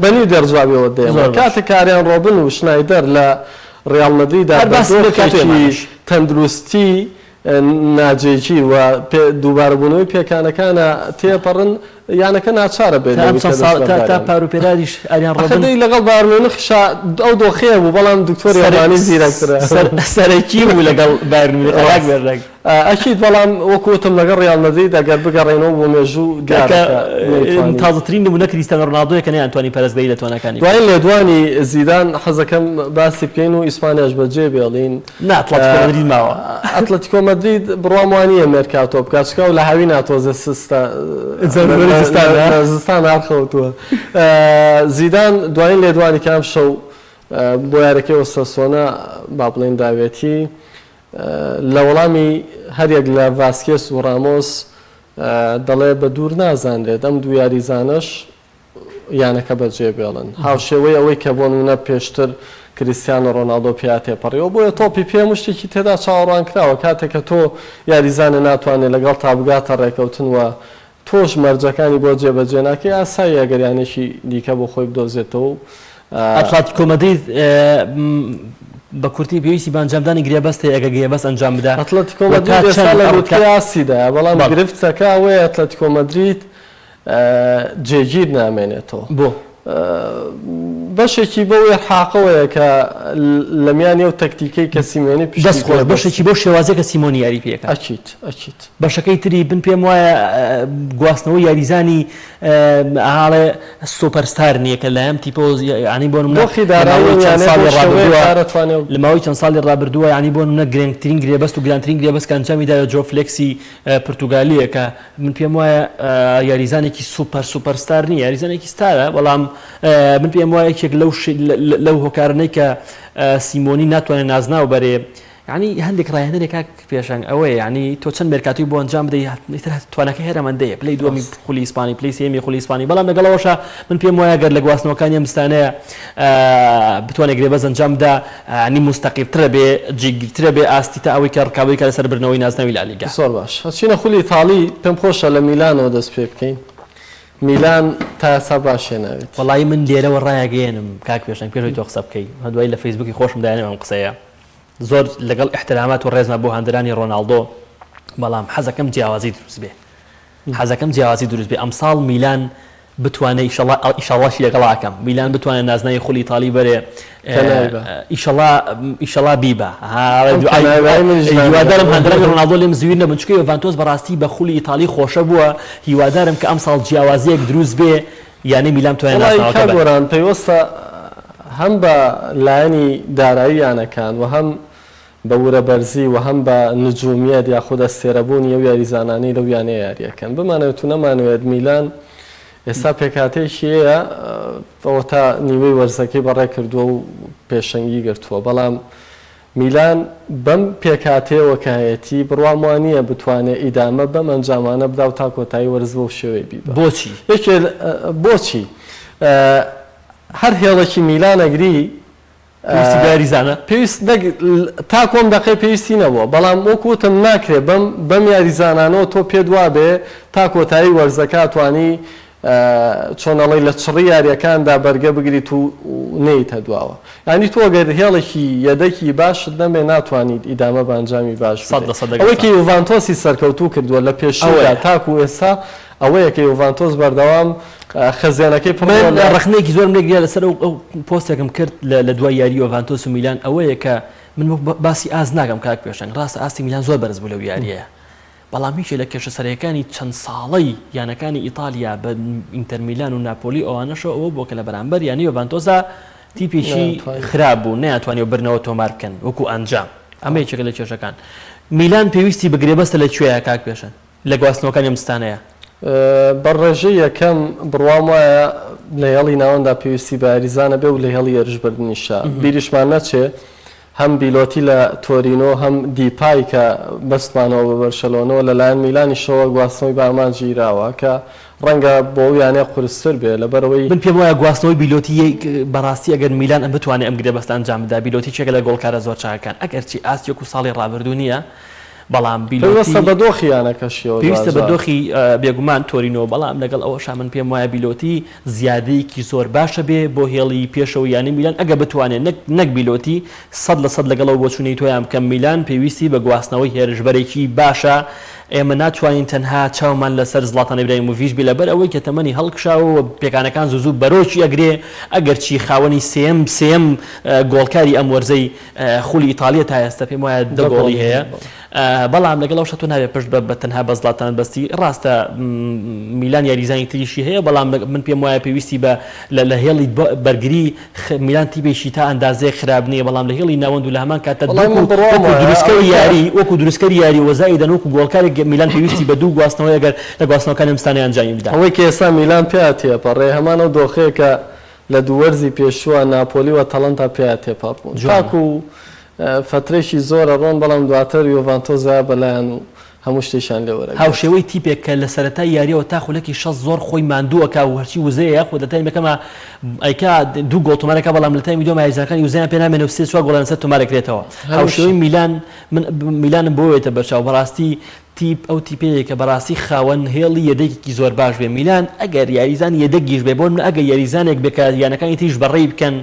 بەنی دەرجوابیەوە دێمە کاتێک ئاریان ڕۆبن و شنایدەر لە ڕیال مەدریددا تەندروستی ناجێکی و دووبارەبوونەوەی پێکانەکانە تێپەڕن یانەکە ناچارە بێت تا پاروپێرادیش ئاریان ڕۆبن لەگەڵ بارمێنخ ئەو دۆخەیە بوو بەڵام دکتۆر یابانی زیرەکترە سەرەکی بوو لەگەڵ بارێک ئەکید بەڵام وەکوتم لەگەڵ ڕیال مەدرید ئەگەر بگەڕێنەوە بۆ مێژوو تازەترین نمونە کریستیانۆ ڕۆناڵدۆیە کە نەیانتوانی پەرستگەری لەتوانەکانی دوای لێدوانی زیدان حەزەکەم باسی بکەین و ئیسپانیاش بەجێ بێڵین ماوە ئەتلەتیکۆ مەدرید بڕوام وانییە مێرکاتۆ بکاتچکە و لە هاوی ناتۆزە زستان هەرخەوتووە زیدان دوایین لێدوانی کام شەو بۆ یارەکەی ئۆسەسۆنە با بڵێن داوێتی لە وەڵامی هەرێک لە ڤاسکێس و ڕامۆس دەڵێ بە دوور نازانرێت ئەم دوو یاریزانش یانەکە بەجێ بێڵن هاوشێوەی ئەوەی کە بۆ نمونە پێشتر کریستیانۆ ڕۆناڵدۆ پێیا تێپەڕیەوە بۆیە تۆپی پێ شتێکی تێدا چاوەڕوان کراوە کاتێک کە تۆ یاریزانە ناتوانێت لەگەڵ تا بگاتە ڕێکەوتن وە تۆش مەرجەکانی بۆ جێبەجێ ناکەی ئاسایی ئەگەریانێکی دیکە بۆ خۆی بدۆزێتەوە ئەتلەتیکۆ مەدرید بە کورتی پێویستی بە ئەنجامدانی گرێبەستە ئەگە گرێبەست ئەنجام بدا ئەتلەتیکۆ مەدرید ئێستا لە ڕوتیاسیدا بەڵام گرفتەکە ئەوەیە ئەتلەتیکۆ مەدرید جێگیر نامێنێتەوە بۆ بەشێکی بەو حاقەوەیە کە لە میانی و تەکتیکەی کە سیمێنی دەست خۆش بەشێکی بۆ شێوازێک کە سیمۆنی یاری پێەکە ئەچیت بەشەکەی تری بن پێم وایە گواستنەوەی یاریزانی ئاڵێ سوپەرستار نییە کە لایەم تیپۆز ینی بۆ لە ماوەی چەند ساڵی ڕابردووە ینی بۆ منە گرنگترین گرێبەست و گرانترین گرێبەست کە ئەنجامیدایە جۆ فلێکسی پورتوگالیە کە من پێم وایە یاریزانێکی سوپەرستار نیە یاریزانێکی ستارە بەڵام من پێم وایە یەکێک لەو هۆکارانەی کە سیمۆنی ناتوانێت نازناو بەرێ ینی هەندێک ڕاهێنەرێک پێشنگ ئەوەیە ینی تۆ چەند مێرکاتی بۆ ئەنجام بدەیت توانەکە هێرەمەندەیە پلەی دووەمی خولی ئیسپانی پلەی سێمی خولی ئیسپانی بەڵام لەگەڵەوەشە من پێم وایە گەر لە گواستنەوەکانی ئەم ستانەیە بتوانێت گرێبەست ئەنجام بدا ینی مستەقیمترە بێ جێگیرترە بێ ئاستی تا ئەوەی کە ڕکابەی کە لەسەر برنەوەی نازنەوەی لالیگا زۆر باش هەچینە خولی ئیتاڵی پێم خۆشە لە میلانەوە دەست پێ بکەین میلان تا یاسا باشێ ناوێت وەڵی من لێرەوە ڕایەگەێنم کاک پێشنگ پێشەوەی تۆ قسە بکەی هەدوای لە فەیسبووکی خۆشم دایانێ ئەم قسەیە زۆر لەگەڵ احترامات و ڕێزمە بۆ هەندرانی ڕۆناڵدۆ بەڵام حەزەکەم جیاوازی دروست بێ حەزەکەم جیاوازی دروست بێ ئەمساڵ میلان بتوانێت ئیشەڵاشی لەگەڵاکەم میلان بتوانێت نازنای خولی ئیتاڵی بەرێ ئیشەڵا بیبە هیوادارم هەندرانی ڕۆناڵدۆ لێم زویر نەبن چونکە یۆڤانتۆس بەڕاستی بە خولی ئیتاڵی خۆشە بووە هیوادارم کە ئەمساڵ جیاوازیەک دروست بێ یعنی میلان توانێت نازناوەکە گۆران پێوەستە هەم بە لایەنی داراییانەکان و هەم بە وورەبەرزی و هەم بە نجومیەت یاخودە سێرەبوونی ئەو یاریزانانی لەو یانەیە یاریەکەن بمانەوێت و نەمانوێت میلان ئێستا پێکاتێکی هەیە ئەوە تا نیوەی وەرزەکەی بەڕێ کردووە و پێشەنگی گرتووە بەڵام میلان بەم پێکاتەوە کە هەیەی بڕوام وانە بتوانێت ئیدامە بەم ئەنجامانە بدا و تا کۆتایی وەرز بۆ شێوەی بیبە بۆچی هەر هێڵێکی میلانەگری یاریزانە پێویست تا کۆم دەقی پێویستی نەبووە بەڵام وەکوتم ناکرێت بەم یاریزانانەوە تۆ پێ دوا بێ تا کۆتایی وەرزەکە توانی چۆنەڵی لە چڕی یاریەکاندا بەرگە بگریت و نەیتە دواوە ینی تۆ گەر هێڵێکی یەدەکی باشت نەبێ ناتوانیت ئیدامە بەنجامی باش ئەوەیکە یوڤانتۆسی سەرکەوتوو کردووە لە پێشەوە تاکو ئێستا ئەوەیە کە یوڤانتۆس بەردەوام خەزیانەکەی ڕخنێکی زۆرم لێگریا لەسەر ئەو پۆستێکم کرد لە دوای یاری یۆڤانتۆس و میلان ئەوەیە کە من باسی ئاز ناگەم کاک پێشنگ ڕاستە ئاستی میلان زۆر بەرز بوو لەو یاریەیە بەڵام هیچ لە کێشە سەرەکانی چەند ساڵەی یانەکانی ئیتالیا بە ئینتەر میلان و ناپۆلی ئەوانەشەوە ئەوە بۆ کە لە بەرامبەر یانی یۆڤانتۆسا تیپێکی خراپ بوو نەیانتوانێت برنەوە تۆمار بکەن وەکو ئەنجام ئەمە یەکێکە لە کێشەکان میلان پێویستی بگرێبەستە لەکوێیە کاک پێشن لە گواستنەوەکانی ئەم ستانەیە بەڕێژەی یەکەم بڕوام وایە لە هێڵی ناوەندا پێویستی بە یاریزانە بێ و لە هێڵی ێرشبردنیشە بیریشمان نەچێ هەم بیلۆتی لە تۆرینۆ هەم دیپای کە بەستمانەوە بە بەرشەلۆنەوە لەلایەن میلانیشەوە گواستنەوەی بامان گیراوە کە ڕەنگە بۆ یانەیە قورستر بێ لەبەرەوەی من پێم وایە گواستنەوەی بیلۆتی بەڕاستی ئەگەر میلان ئەم بتوانێت ئەم گرێبەستە ئەنجام بدا بیلۆتی چێکە لە گۆڵکارە زۆر چاکەکان ئەگەرچی ئاستێک و ساڵی ڕابردوو نییە بەڵام پێویستە بە دۆخییانەکەشیەوە پێویستە بە دۆخی بێگومان تۆرینۆ بەڵام لەگەڵ ئەوەش من پێم وایە بیلۆتی زیادەیەکی زۆر باشە بێ بۆ هێڵی پێشەوە یانی میلان ئەگە بتوانێت نەک بیلۆتی 100% لەگەڵەوە بۆ چوونەی تۆیان بکەم میلان پێویستی بە گواستنەوەی هێرشبەرێکی باشە ئێمە ناتوانین تەنها چاومان لەسەر زڵاتان ئیبراهیمۆڤیچ بێ لەبەر ئەوەی کە تەمەنی هەڵکشاوە پێکانەکان زوو بەرۆکی ئەگرێ ئەگەرچی خاوەنی سێم گۆڵکاری ئەم وەرزەی خولی ئیتالیا تا ئێستا پێم وایە دە گۆڵی هەیە بەڵام لەگەڵ شتۆ نابێت پشت بە تەنها بە زڵاتان بەستی ڕاستە میلان یاریزانی تریشی هەیە بەڵام من پێم وایە پێویستی بە لە هێڵی بەرگری میلان تیپێکی تا ئەندازەیە خراپ نییە بەڵام لە هێڵی ناوەند و لە هەمان کاتە دروستکەری یاری وەکو دروستکەری یاری وەزایدەن وەکو گۆڵکارێک میلان پێویستی بە دوو گواستنەوەی ئەگەر لە گواستنەوەکانی ئەمستانی ئەنجامی بدا ئەوەی کە ئێستا میلان پێیا تێپەڕێ هەمانەوە دۆخەیە کە لە دووەرزی پێشووە ناپۆلی و تەڵەنتا پێیا تێپەڕبوون تاکو فترێکی زۆرە ڕۆن بەڵام دواتر یۆڤانتۆزا بەلایەن و هەموو شتێکیان لێوەرە هاوشێوەی تیپێک کە لە سەرەتای یاریەوە تا خولەکی شەش زۆر خۆی ماندووەکە و هەرچی وزەیە خۆ دەتایمەکەمە ئەیکا دوو گۆڵ تۆمارەکە بەڵام لە تایمی دووەمە یاریزانەکانی وزەیان پێ نامێنێ و سێ چوار گۆڵ لەسەر تۆمارەکرێتەوە هاوشێوەی میلانم بۆیەتە بەرچاو بەڕاستی تیپ ئەو تیپەیە کە بەڕاستی خاوەن هێڵی یەدەیەکی زۆر باش بێ میلان ئەگەر یاریزان یەدەگیش بێ بۆ ئەگەر یاریزانێک بێکە یانەکانی تریش بەڕێی بکەن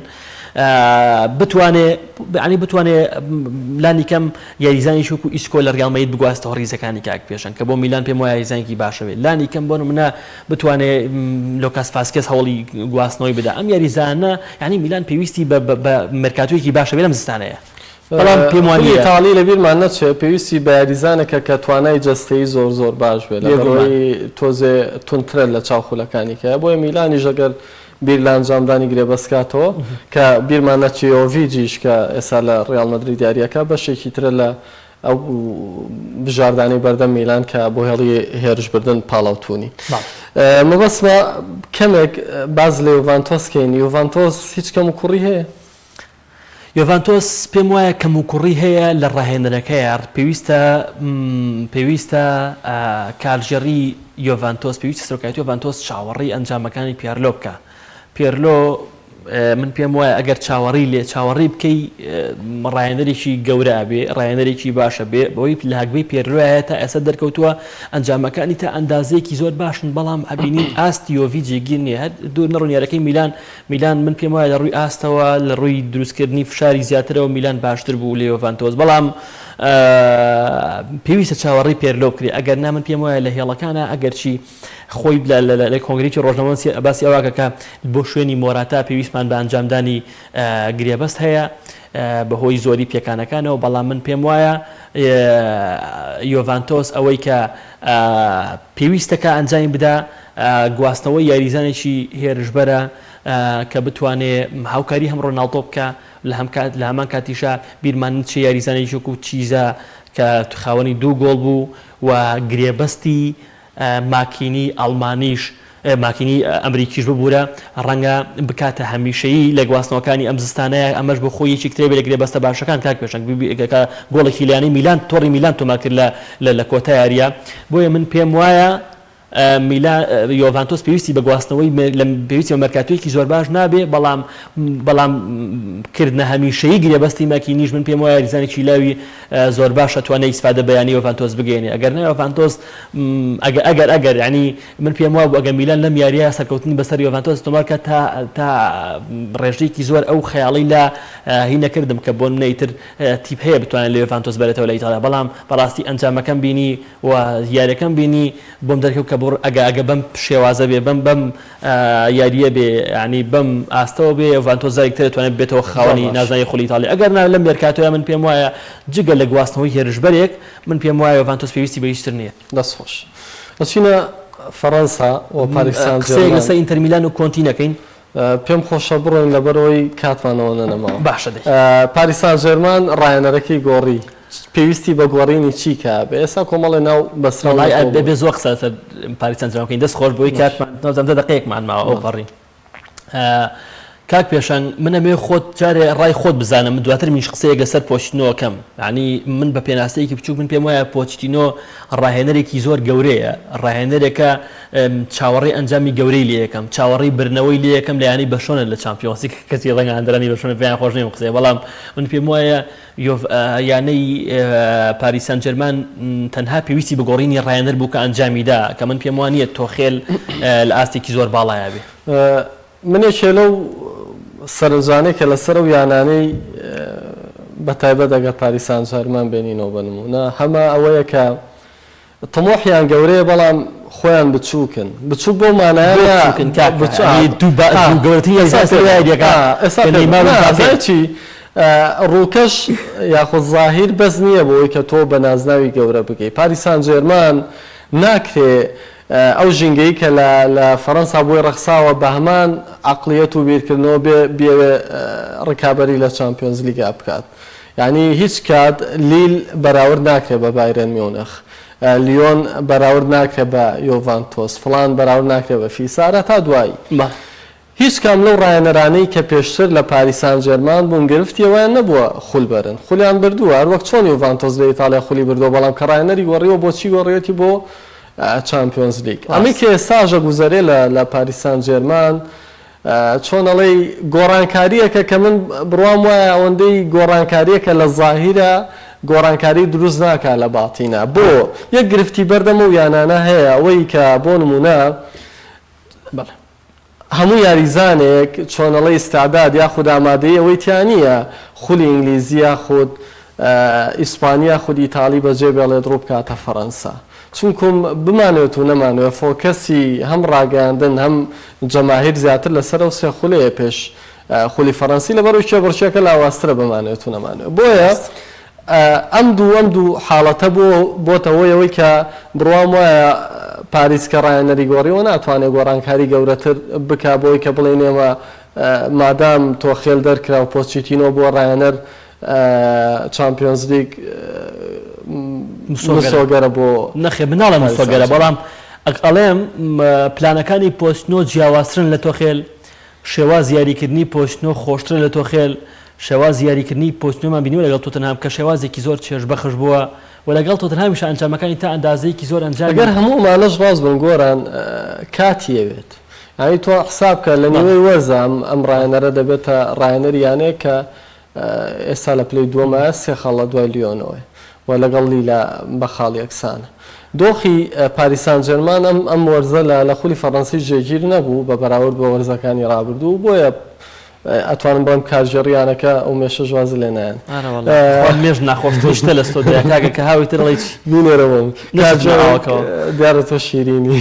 بتوانێت لانی کەم یاریزانی شوک و ئیسکۆ لە ڕیال مەدرید بگواستەوە ڕیزەکانی کاک پێشەن کە بۆ میلان پێم وایە یاریزانێکی باشە بێت لانی کەم بۆ نمونە بتوانێت لۆکاس فاسکێز هەوڵی گواستنەوەی بدا ئەم یاریزانە یعنی میلان پێویستی بە مەرکاتۆیەکی باشە بێت لەم زستانەیە بەڵام پێم وایە ئیتاڵی لەبیرمان نەچێت پێویستی بە یاریزانێکە کە توانای جەستەیی زۆر باش بێت لەبەرەوەی تۆزێ تونترە لە چاوخولەکانی کە بۆیە میلانیش ئەگەر بیر لە ئەنجامدانی گرێبەستکاتەوە کە بیرمان نەچیۆڤیجیش کە ئێستا لە ڕیال مەدرید دیاریەکە بەشێکی ترە لە ئەو بژاردانی بەردەم میلان کە بۆ هێڵی هێرشبردن پاڵاوتونی مەبەستمە کەمێک باز لە یوڤانتۆسکەین یوڤانتۆس هیچ کەم و کوڕی هەیە یۆڤانتۆس پێم وایە کەم و کوڕی هەیە لە ڕاهێنەرەکەیە پێویستە کارژێڕی یۆڤانتۆس پێویستی سەرۆکایەتی یۆڤانتۆس چاوەڕی ئەنجامەکانی پیارلۆ بکە پیرلۆ من پێم وایە ئەگەر چاوەڕی بکەی ڕایەنەرێکی گەورە بێ ڕایەنەرێکی باشە بێ بەوەی لاگبەی پێرلۆیە تا ئێستا دەرکەوتووە ئەنجامەکانی تا ئەندازەیەکی زۆر باشن بەڵام ئەبینین ئاستیۆڤی جێگیر نییە هەر دوور نەڕۆنیارەکەی میلان من پێم وایە لە ڕووی ئاستەوە لە ڕووی دروستکردنی فشاری زیاترەوە میلان باشتر بوو لە یۆڤانتۆس بەڵام پێویستە چاوەڕی پێرلۆ بکرێ ئەگەر نا من پێم وایە لە هێڵەکانە ئەگەرچی خۆی لە کۆنگرێکی ڕۆژنامە باسی ئەوواکە بۆ شوێنی مۆراتا پێویستمان بە ئەنجامدانی گرێبەست هەیە بەهۆی زۆری پێکانەکانەوە بەڵام من پێم وایە یۆڤانتۆس ئەوەی کە پێویستەکە ئەنجامی بدا گواستنەوەی یاریزانێکی هێرشبەرە کە بتوانێت هاوکاری هەم ڕۆناڵدۆ بکە لە هەمان کاتیشە بیرمان چه یاریزانێکی وەکو چیزە کە خاوەنی 2 گۆڵ بوو و گرێبەستی ماکینی ئەڵمانیش ماکینی ئەمریکیش ببوورە ڕەنگە بکاتە هەمیشەیی لە گواستنەوەکانی ئەم زستانەیە ئەمەش بۆ خۆی یەکی ترێ بێ لە گرێبەستە باشەکان کاک پێشنگ گۆڵێکی لایەنەی میلان تۆڕی میلان تۆمار کرد لە کۆتا یاریە بۆیە من پێم وایە یۆڤانتۆس پێویستی بە گواستنەوەی پێویستی بە مەرکاتۆیەکی زۆر باش نابێ بەڵام کردنە هەمیشەیی گرێبەستی ماکینیش من پێم وایە یاریزانێکی لاوی زۆر باشە توانای ئیسفادە بەیانی یۆڤانتۆس بگەێنێ ئەگەر نە یۆڤانتۆس ئەگەر ینی من پێم وایە ئەگەر میلان لەم یاریە سەرکەوتنی بەسەر یۆڤانتۆس تۆمار کە تا ڕێژەیەکی زۆر ئەو خەیاڵی لا هی نەکردم کە بۆ نەیتر تیپ هەیە بتوانێت لە یۆڤانتۆس بەرێتەوە لە ئیتالیا بەڵام بەڕاستی ئەنجامەکەم بینی و یاریەکەم بینی بۆم دەرکەوت کە ئەگە بەم شێوازە بێ بەم یاریە بێ ینی بەم ئاستەوە بێ یۆڤانتۆس زارێکتر دەتوانێت بێتەوە خاوەنی نازناوی خولی ئیتاڵیا ئەگەر نا لەم مێرکاتۆیە من پێم وایە جگە لە گواستنەوەی هێرشبەرێک من پێم وایە یۆڤانتۆس پێویستی بە هیچتر نییە دەستخۆش ئەچینە فەڕەنسا و پاریس سان ژێرمان لەسەر ئینتەر میلان و کۆنتی نەکەین پێم خۆشە بڕۆین لەبەرەوەی کاتمانەوە نەنەماوە باشە پاریس سان ژێرمان ڕایەنەرەکەی گۆڕی پێویستی بە گۆڕینی چیکە بە ئێستا کۆمەڵی ناو بەسراڵای بێ زۆر قسە پاریس سان ژێرمانکەین دەست خۆش بۆی کاتمان نازانم دقەیەکمان ماوە ئەو بەڕین کاک پێشەنگ منەمێ خۆت جارێ ڕای خۆت بزانم دواتر میش قسەیەک لەسەر پۆچتینۆکەم ینی من بە پێناسەیەکی بچووک من پێم وایە پۆچتینۆ ڕاهێنەرێکی زۆر گەورەیە ڕاهێنەرێکە چاوەڕێی ئەنجامی گەورەی لێ یەکەم چاوەڕێی برنەوەی لێ یەکەم لە ینی بەشۆنە لە چامپیۆنسی کەسی ڕەنگە هەندرانی بەشۆنە پێیان خۆش نیم قسەیە بەڵام من پێم وایە یانەی پاریس سان ژێرمان تەنها پێویستی بگۆڕینی ڕاهێنەر بوو کە ئەنجامیدا کە من پێم وانیە تۆخێل لە ئاستێکی زۆر باڵایە بێ منێکێ لەو سەرنجانەی کە لەسەر و یانانەی بەتایبەت ئەگەر پاریس سان ژێرمان بێنینەوە بنمونە هەمە ئەوەیە کە تەمۆحیان گەورەیە بەڵام خۆیان بچووکن بچوو بۆ مانایەکی ڕووکەش یاخود زاهیر بەس نییە بۆی کە تۆ بە نازناوی گەورە بگەی پاریس سان ژێرمان ناکرێ ئەو ژینگەی کە لە فەڕەنسا بۆی ڕەخساوە بە هەمان عەقڵیەت و بیرکردنەوە بێوێ ڕکابەری لە چامپیۆنز لیگا بکات یعنی هیچ کات لیل بەراورد ناکرێت بە بایرن میۆنخ لیۆن بەراورد ناکرێت بە یۆڤانتۆس فڵان بەراورد ناکرێت بە فیسارە تا دوایی هیچ کام لەو ڕایەنەرانەی کە پێشتر لە پاریس سان ژێرمان بوون گرفتیەوەیان نەبووە خول بەرن خولیان بردووە هەر وەک چۆن یۆڤانتۆس لە ئیتالیا خولی بردووە بەڵام کە ڕایەنەری گۆڕیەوە بۆچی گۆڕیەتی بۆ چامپیۆنز لیگ ئەمی کە ئێستاژە گوزەرێ لە پاریس سان ژێرمان چۆن ئەڵێ گۆڕانکاریەکە کە من بڕوام وایە ئەوەندەی گۆڕانکاریەکە لە زاهیرە گۆڕانکاری دروست ناکات لە باتینە بۆ یەک گرفتی بەردەمە و یانانە هەیە ئەوەی کە بۆ نمونە هەموو یاریزانێک چۆنەڵی ئستعداد یاخود ئامادەی ئەوەی تیانە خولی ئینگلیزی یاخود ئیسپانیا خود ئیتالی بەجێ بێڵێت ڕوو بکاتە فەڕەنسا چونکم بمانێت و نەمانوێت فۆکەسی هەم ڕاگەاندن هەم جەماهیر زیاتر لەسەر ئەو سێ خولەیە پێش خولی فەڕەنسی لەبەرەوەی کێبڕچێکە لاواسترە بمانێت و نەمانوێت بۆیە ئەم دوو حاڵەتە بۆتەوەی کە بڕوام وایە پاریسکە ڕایەنەری گۆڕیەوە ناتوانێت گۆڕانکاری گەورەتر بکا بۆی کە بڵێن ئێمە مادام تۆ خێل دەرکرا و پۆچیتینۆ بۆ ڕایەنەر چامپیۆنز لیگ مسۆگەرە بۆ نەخێ مناڵە مسۆگەرە بەڵام ئەڵێم پلانەکانی پۆستنۆ جیاوازترن لە تۆخێل شێواز یاریکردنی پۆستنۆ خۆشترە لە تۆخێل شێواز یاریکردنی پۆستنۆمان بینیوە لەگەڵ تۆتەنهام کە شێوازێکی زۆر چێژ بەخش بووە و لەگەڵ تۆتەنهامیش ئەنجامەکانی تا ئەندازەیەکی زۆر ئەنجام ئەگەر هەموومانەش ڕاست بن گۆران کاتیەوێت یعنی تۆ حساب کە لە نیوەی وەرزە ئەم ڕایەنەرە دەبێتە ڕایەنەری یانەیە کە ئێستا لە پلەی دووەمە سێ خاڵە دوای لیۆنەوەی و لەگەڵ لیلا بە خاڵ یەکسانە دۆخی پاریسان جەرمان ئەم وەرزە لە خولی فەڕەنسی جێگیر نەبوو بە بەراورد بە وەرزەکانی ڕابردوو بۆیە ئەتوانم بەم کارژێڕیانەکە ئەو مێشە ژوازە لێنیان مێژ ناخۆشتە لە ستۆدیاکە کە هاوی تر ڵیچ بینێرەوەم دیارە تۆ شیرینی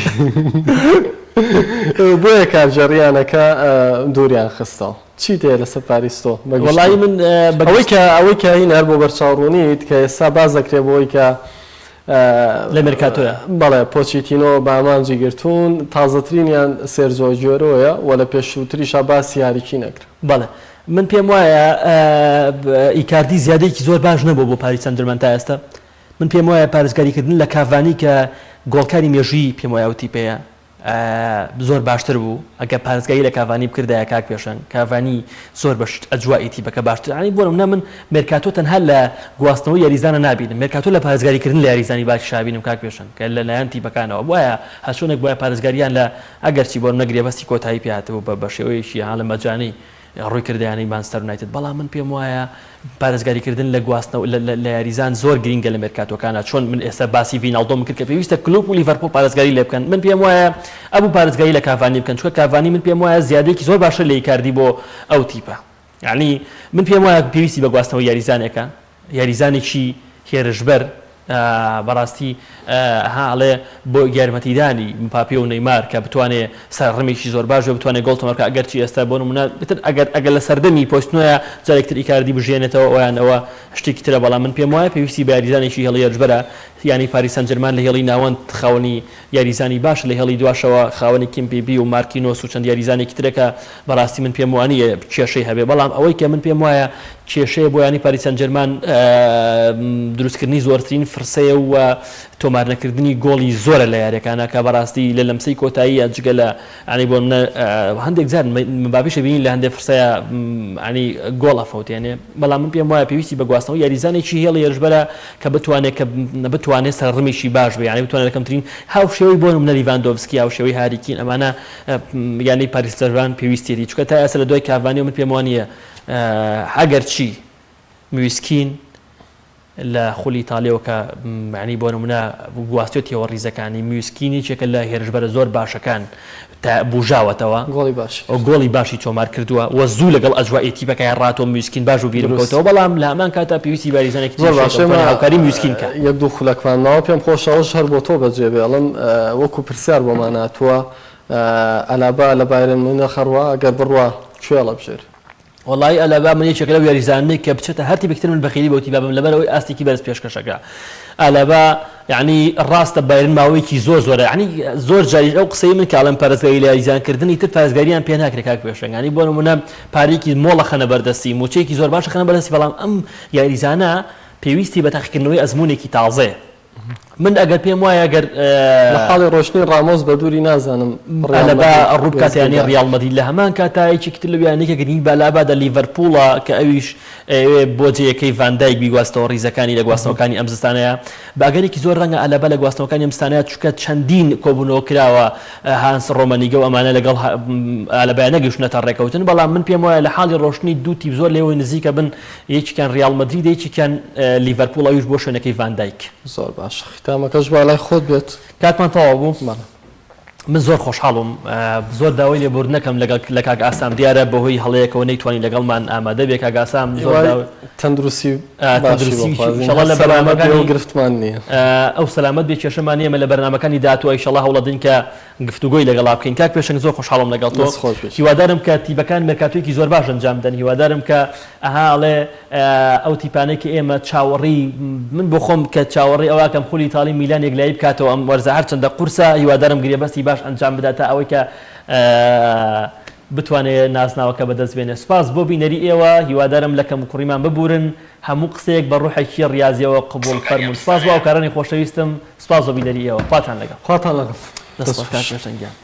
بۆیە کارژێڕیانەکە دووریان خستەوە چی تێ لەسەر پاریستۆ وەڵی من ئەوەی کە هین هەر بۆ بەرچاوڕوونیت کە ئێستا باز دەکرێت بۆی کە لە مێرکاتۆیە بەڵێ پۆچیتینۆ بە ئامانجی گرتوون تازەترینیان سێرزۆ جۆرەوەیە و لە پێشووتریشە باسی یاریکی نەکرد بەڵێ من پێم وایە ئیکاردی زیادەیەکی زۆر باش نەبوو بۆ پاریس سەن ژەرمەن تا ئێستا من پێم وایە پارێزگاریکردن لە کاڤانی کە گۆڵکاری مێژووی پێم وایە ئەو تیپەیە زۆر باشتر بوو ئەگە پارێزگایی لە کاڤانی بکردایە کاک پێشەنگ کاڤانی زۆر بەش ئەجوایی تیپەکە باشتر ینی بۆ نمونە من مێرکاتۆ تەنها لە گواستنەوەی یاریزانە نابینم مێرکاتۆ لە پارێزگاریکردن لە یاریزانی باش شابینم کاک پێشەنگ کە لە لایەن تیپەکانەوە وایە هەچۆنێک بۆیە پارێزگاریان لە ئەگەرچی بۆ نەگرێ بەستی کۆتایی پێهاتەوە بە شێوەیەکی ها لە مەجانی ڕووی کردیانی مانچستەر یونایتد بەڵام من پێم وایە پارێزگاریکردن لە گواستنەوە لە یاریزان زۆر گرینگە لە مێرکاتۆکانە چۆن من ئێستا باسی ڤیناڵدۆم کرد کە پێویستە کلوب و لیڤەرپۆڵ پارێزگاری لێ بکەن من پێم وایە ئەبوو پارێزگاری لە کاڤانی بکەن چونکە کاڤانی من پێم وایە زیادەیەکی زۆر باشە لە ئیکاردی بۆ ئەو تیپە یعنی من پێم وایە پێویستی بە گواستنەوە یاریزانێکە یاریزانێکی هێرشبەر بەڕاستی هاڵێ بۆ یارمەتیدانی مپاپی و نەیمار کە بتوانێت سەرڕمێکی زۆر باش بتوانێت گۆڵ تۆمەکە ئەگەرچی ئێستا بۆ نمونە ئەگەر لە سەردەمی پۆستنۆیە جارێکتر ئیکاردی بژێنێتەوە ئەویانەوە شتێکی ترە بەڵام من پێم وایە پێویستی بە یاریزانێکی هێڵی هێرشبەرە ینی پاریس سەن ژەرمان لە هێڵی ناوەند خاوەنی یاریزانی باش لە هێڵی دواشەوە خاوەنی کیمپێبی و مارکینۆس و چەند یاریزانێکی ترەکە بەڕاستی من پێم وانیە کێشەی هەبێ بەڵام ئەوەی کە من پێم وایە کێشەیە بۆ ینی پاریس سەن ژەرمان دروستکردنی زۆرترین فرسەیە و تۆمارنەکردنی گۆڵی زۆرە لە یاریەکانە کە بەڕاستی لە لەمسەی کۆتایی جگە لە ینی بۆ هەندێک جار مبابیشە بینین لە هەندێک فرسەیە ینی گۆڵ ئەفەوتێنێ بەڵام من پێم وایە پێویستی بە گواستنەوە یاریزانێکی هێڵی هێرشبەرە کە بتوانێت سەرڕمێکی باش بێ یعنی بتوانێت یەکەمترین هاوشێوەی بۆ نمونە لیڤاندۆڤسکی هاوشێوەی هاریکین ئەمانە یعنی پاریس سەن ژەرمان پێویستیەتی چونکە تا ئێستا لە دوای کاڤانی من پێم وانیە ئەگەرچی مویسکین لە خولی ئیتالیەوە کە معنی بۆ نمونە گواستێتیەوە ڕیزەکانی مویسکینی چێکە لە هێرشبەرە زۆر باشەکان تا بژاوەتەوە گۆڵی باشی تۆمار کردووە و زوو لەگەڵ ئەجوای تیپەکەی ڕاتۆ مویسکین باش و بیرم کەوتەوە بەڵام لە هەمان کاتا پێویستی باریزانێکی هاوکاری مویسکین کە یەک دوو خولەکمانەوە پێم خۆشەوەش هەر بۆ تۆ بەجێ بێڵم وەکو پرسیار بۆمان هاتووە ئەلابا لە بایرن مونیخ خەڕوا ئەگەر بڕوا کوێ ئەڵەبژێر وڵی ئەلابا من یەکێک لەو یاریزانەی کە بچێتە هەرتی بەکتر من بەخێری بەوتی بابم لەبەرەوەی ئاستێکی بەرز پێشکەشەکە ئەلابا یعنی ڕاستە بایرن ماوەیەکی زۆرە ینی زۆر جاریش ئەو قسەی من کاڵم پارێزگاری لە یاریزانکردنی تر پارێزگاریان پێ ناکرێت کاک پێشەنگ ینی بۆ نمونە پارێکی مۆڵە خەنە بەردەستی موچەیەکی زۆر باشە خەنە بەردەستی بەڵام ئەم یاریزانە پێویستی بە تاقیکردنەوەی ئەزمونێکی تازەیە من ئەگەر پێم وایە ئەگەر لە حاڵی ڕۆشنی ڕامۆز بە دووری نازانم ئەلەبا ڕووبکاتیانی ڕیاڵ مەدرید لە هەمان کاتایەکی کتر لە ویانێکە گرنگ بەلابا دە لیڤەرپوڵە کە ئەویش بۆ جێیەکەی ڤاندایک بیگواستەوە ڕیزەکانی لە گواستنەوەکانی ئەم زستانەیە باگەرێکی زۆر ڕەنگە ئەلەبا لە گواستنەوەکانی ئەم زستانەیە چونکە چەندین کۆبوونەوە کراوە هانس ڕۆمەنیگە و ئەمانە لەگەڵ ئەلەبا نەگەیشتنەتە ڕێکەوتن بەڵام من پێم وایە لە حاڵی ڕۆشنی دوو تیپ زۆر لێوەی نزیکە بن یەکێکیان ڕیاڵ مەدرید یەکێکیان لیڤەرپوڵ ئەویش بۆ شوێنەکەی ڤاندایک زۆر باش ختامەکەش بالای خۆت بێت کاتمان تەواو بوو من زۆر خۆشحاڵم زۆر داوای لێبوور نەکەم لە کاک ئاسام دیارە بەهۆی هەڵەیەکەوە نەیتوانین لەگەڵمان ئامادە بێ کاک ئاسام زۆر تەندروستی لە بەرنامەکانی گرفتمان نییە ئەو سەلامەت بێ کێشەمان نیەمە لە بەرنامەکانی داهاتوە ئینشەڵڵا هەوڵەدەین کە گفتوگۆی لەگەڵا بکەین کاک پێشنگ زۆر خۆشحاڵم لەگەڵ تۆ هیوادارم کە تیبەکان مێرکاتۆیەکی زۆر باش ئەنجام بدەن هیوادارم کە ئەڵێ ئەو تیپانەی کە ئێمە چاوەڕی من بۆ خۆم کە چاوەڕی ئەوواکەم خولی تاڵی میلانێک لای بکاتەوە ئەم وەرزە هەر چەندە قورسە هیوادارم گرێبەستی باش ئەنجام بدات تا ئەوەی کە بتوانێت ناسناوەکە بەدەست بێنێ سپاس بۆ بینەری ئێوە هیوادارم لە کەم کوڕیمان ببورن هەموو قسەیەک بە ڕوحێکی ڕاضیەوە قبول فەرمون سپاس بۆ ئەوکارانی خۆشەویستم سپاس بۆ بینەری ئێوە خواتان لەگەڵ خواتان لەگەڵ دەست بەکار پێشەنگیان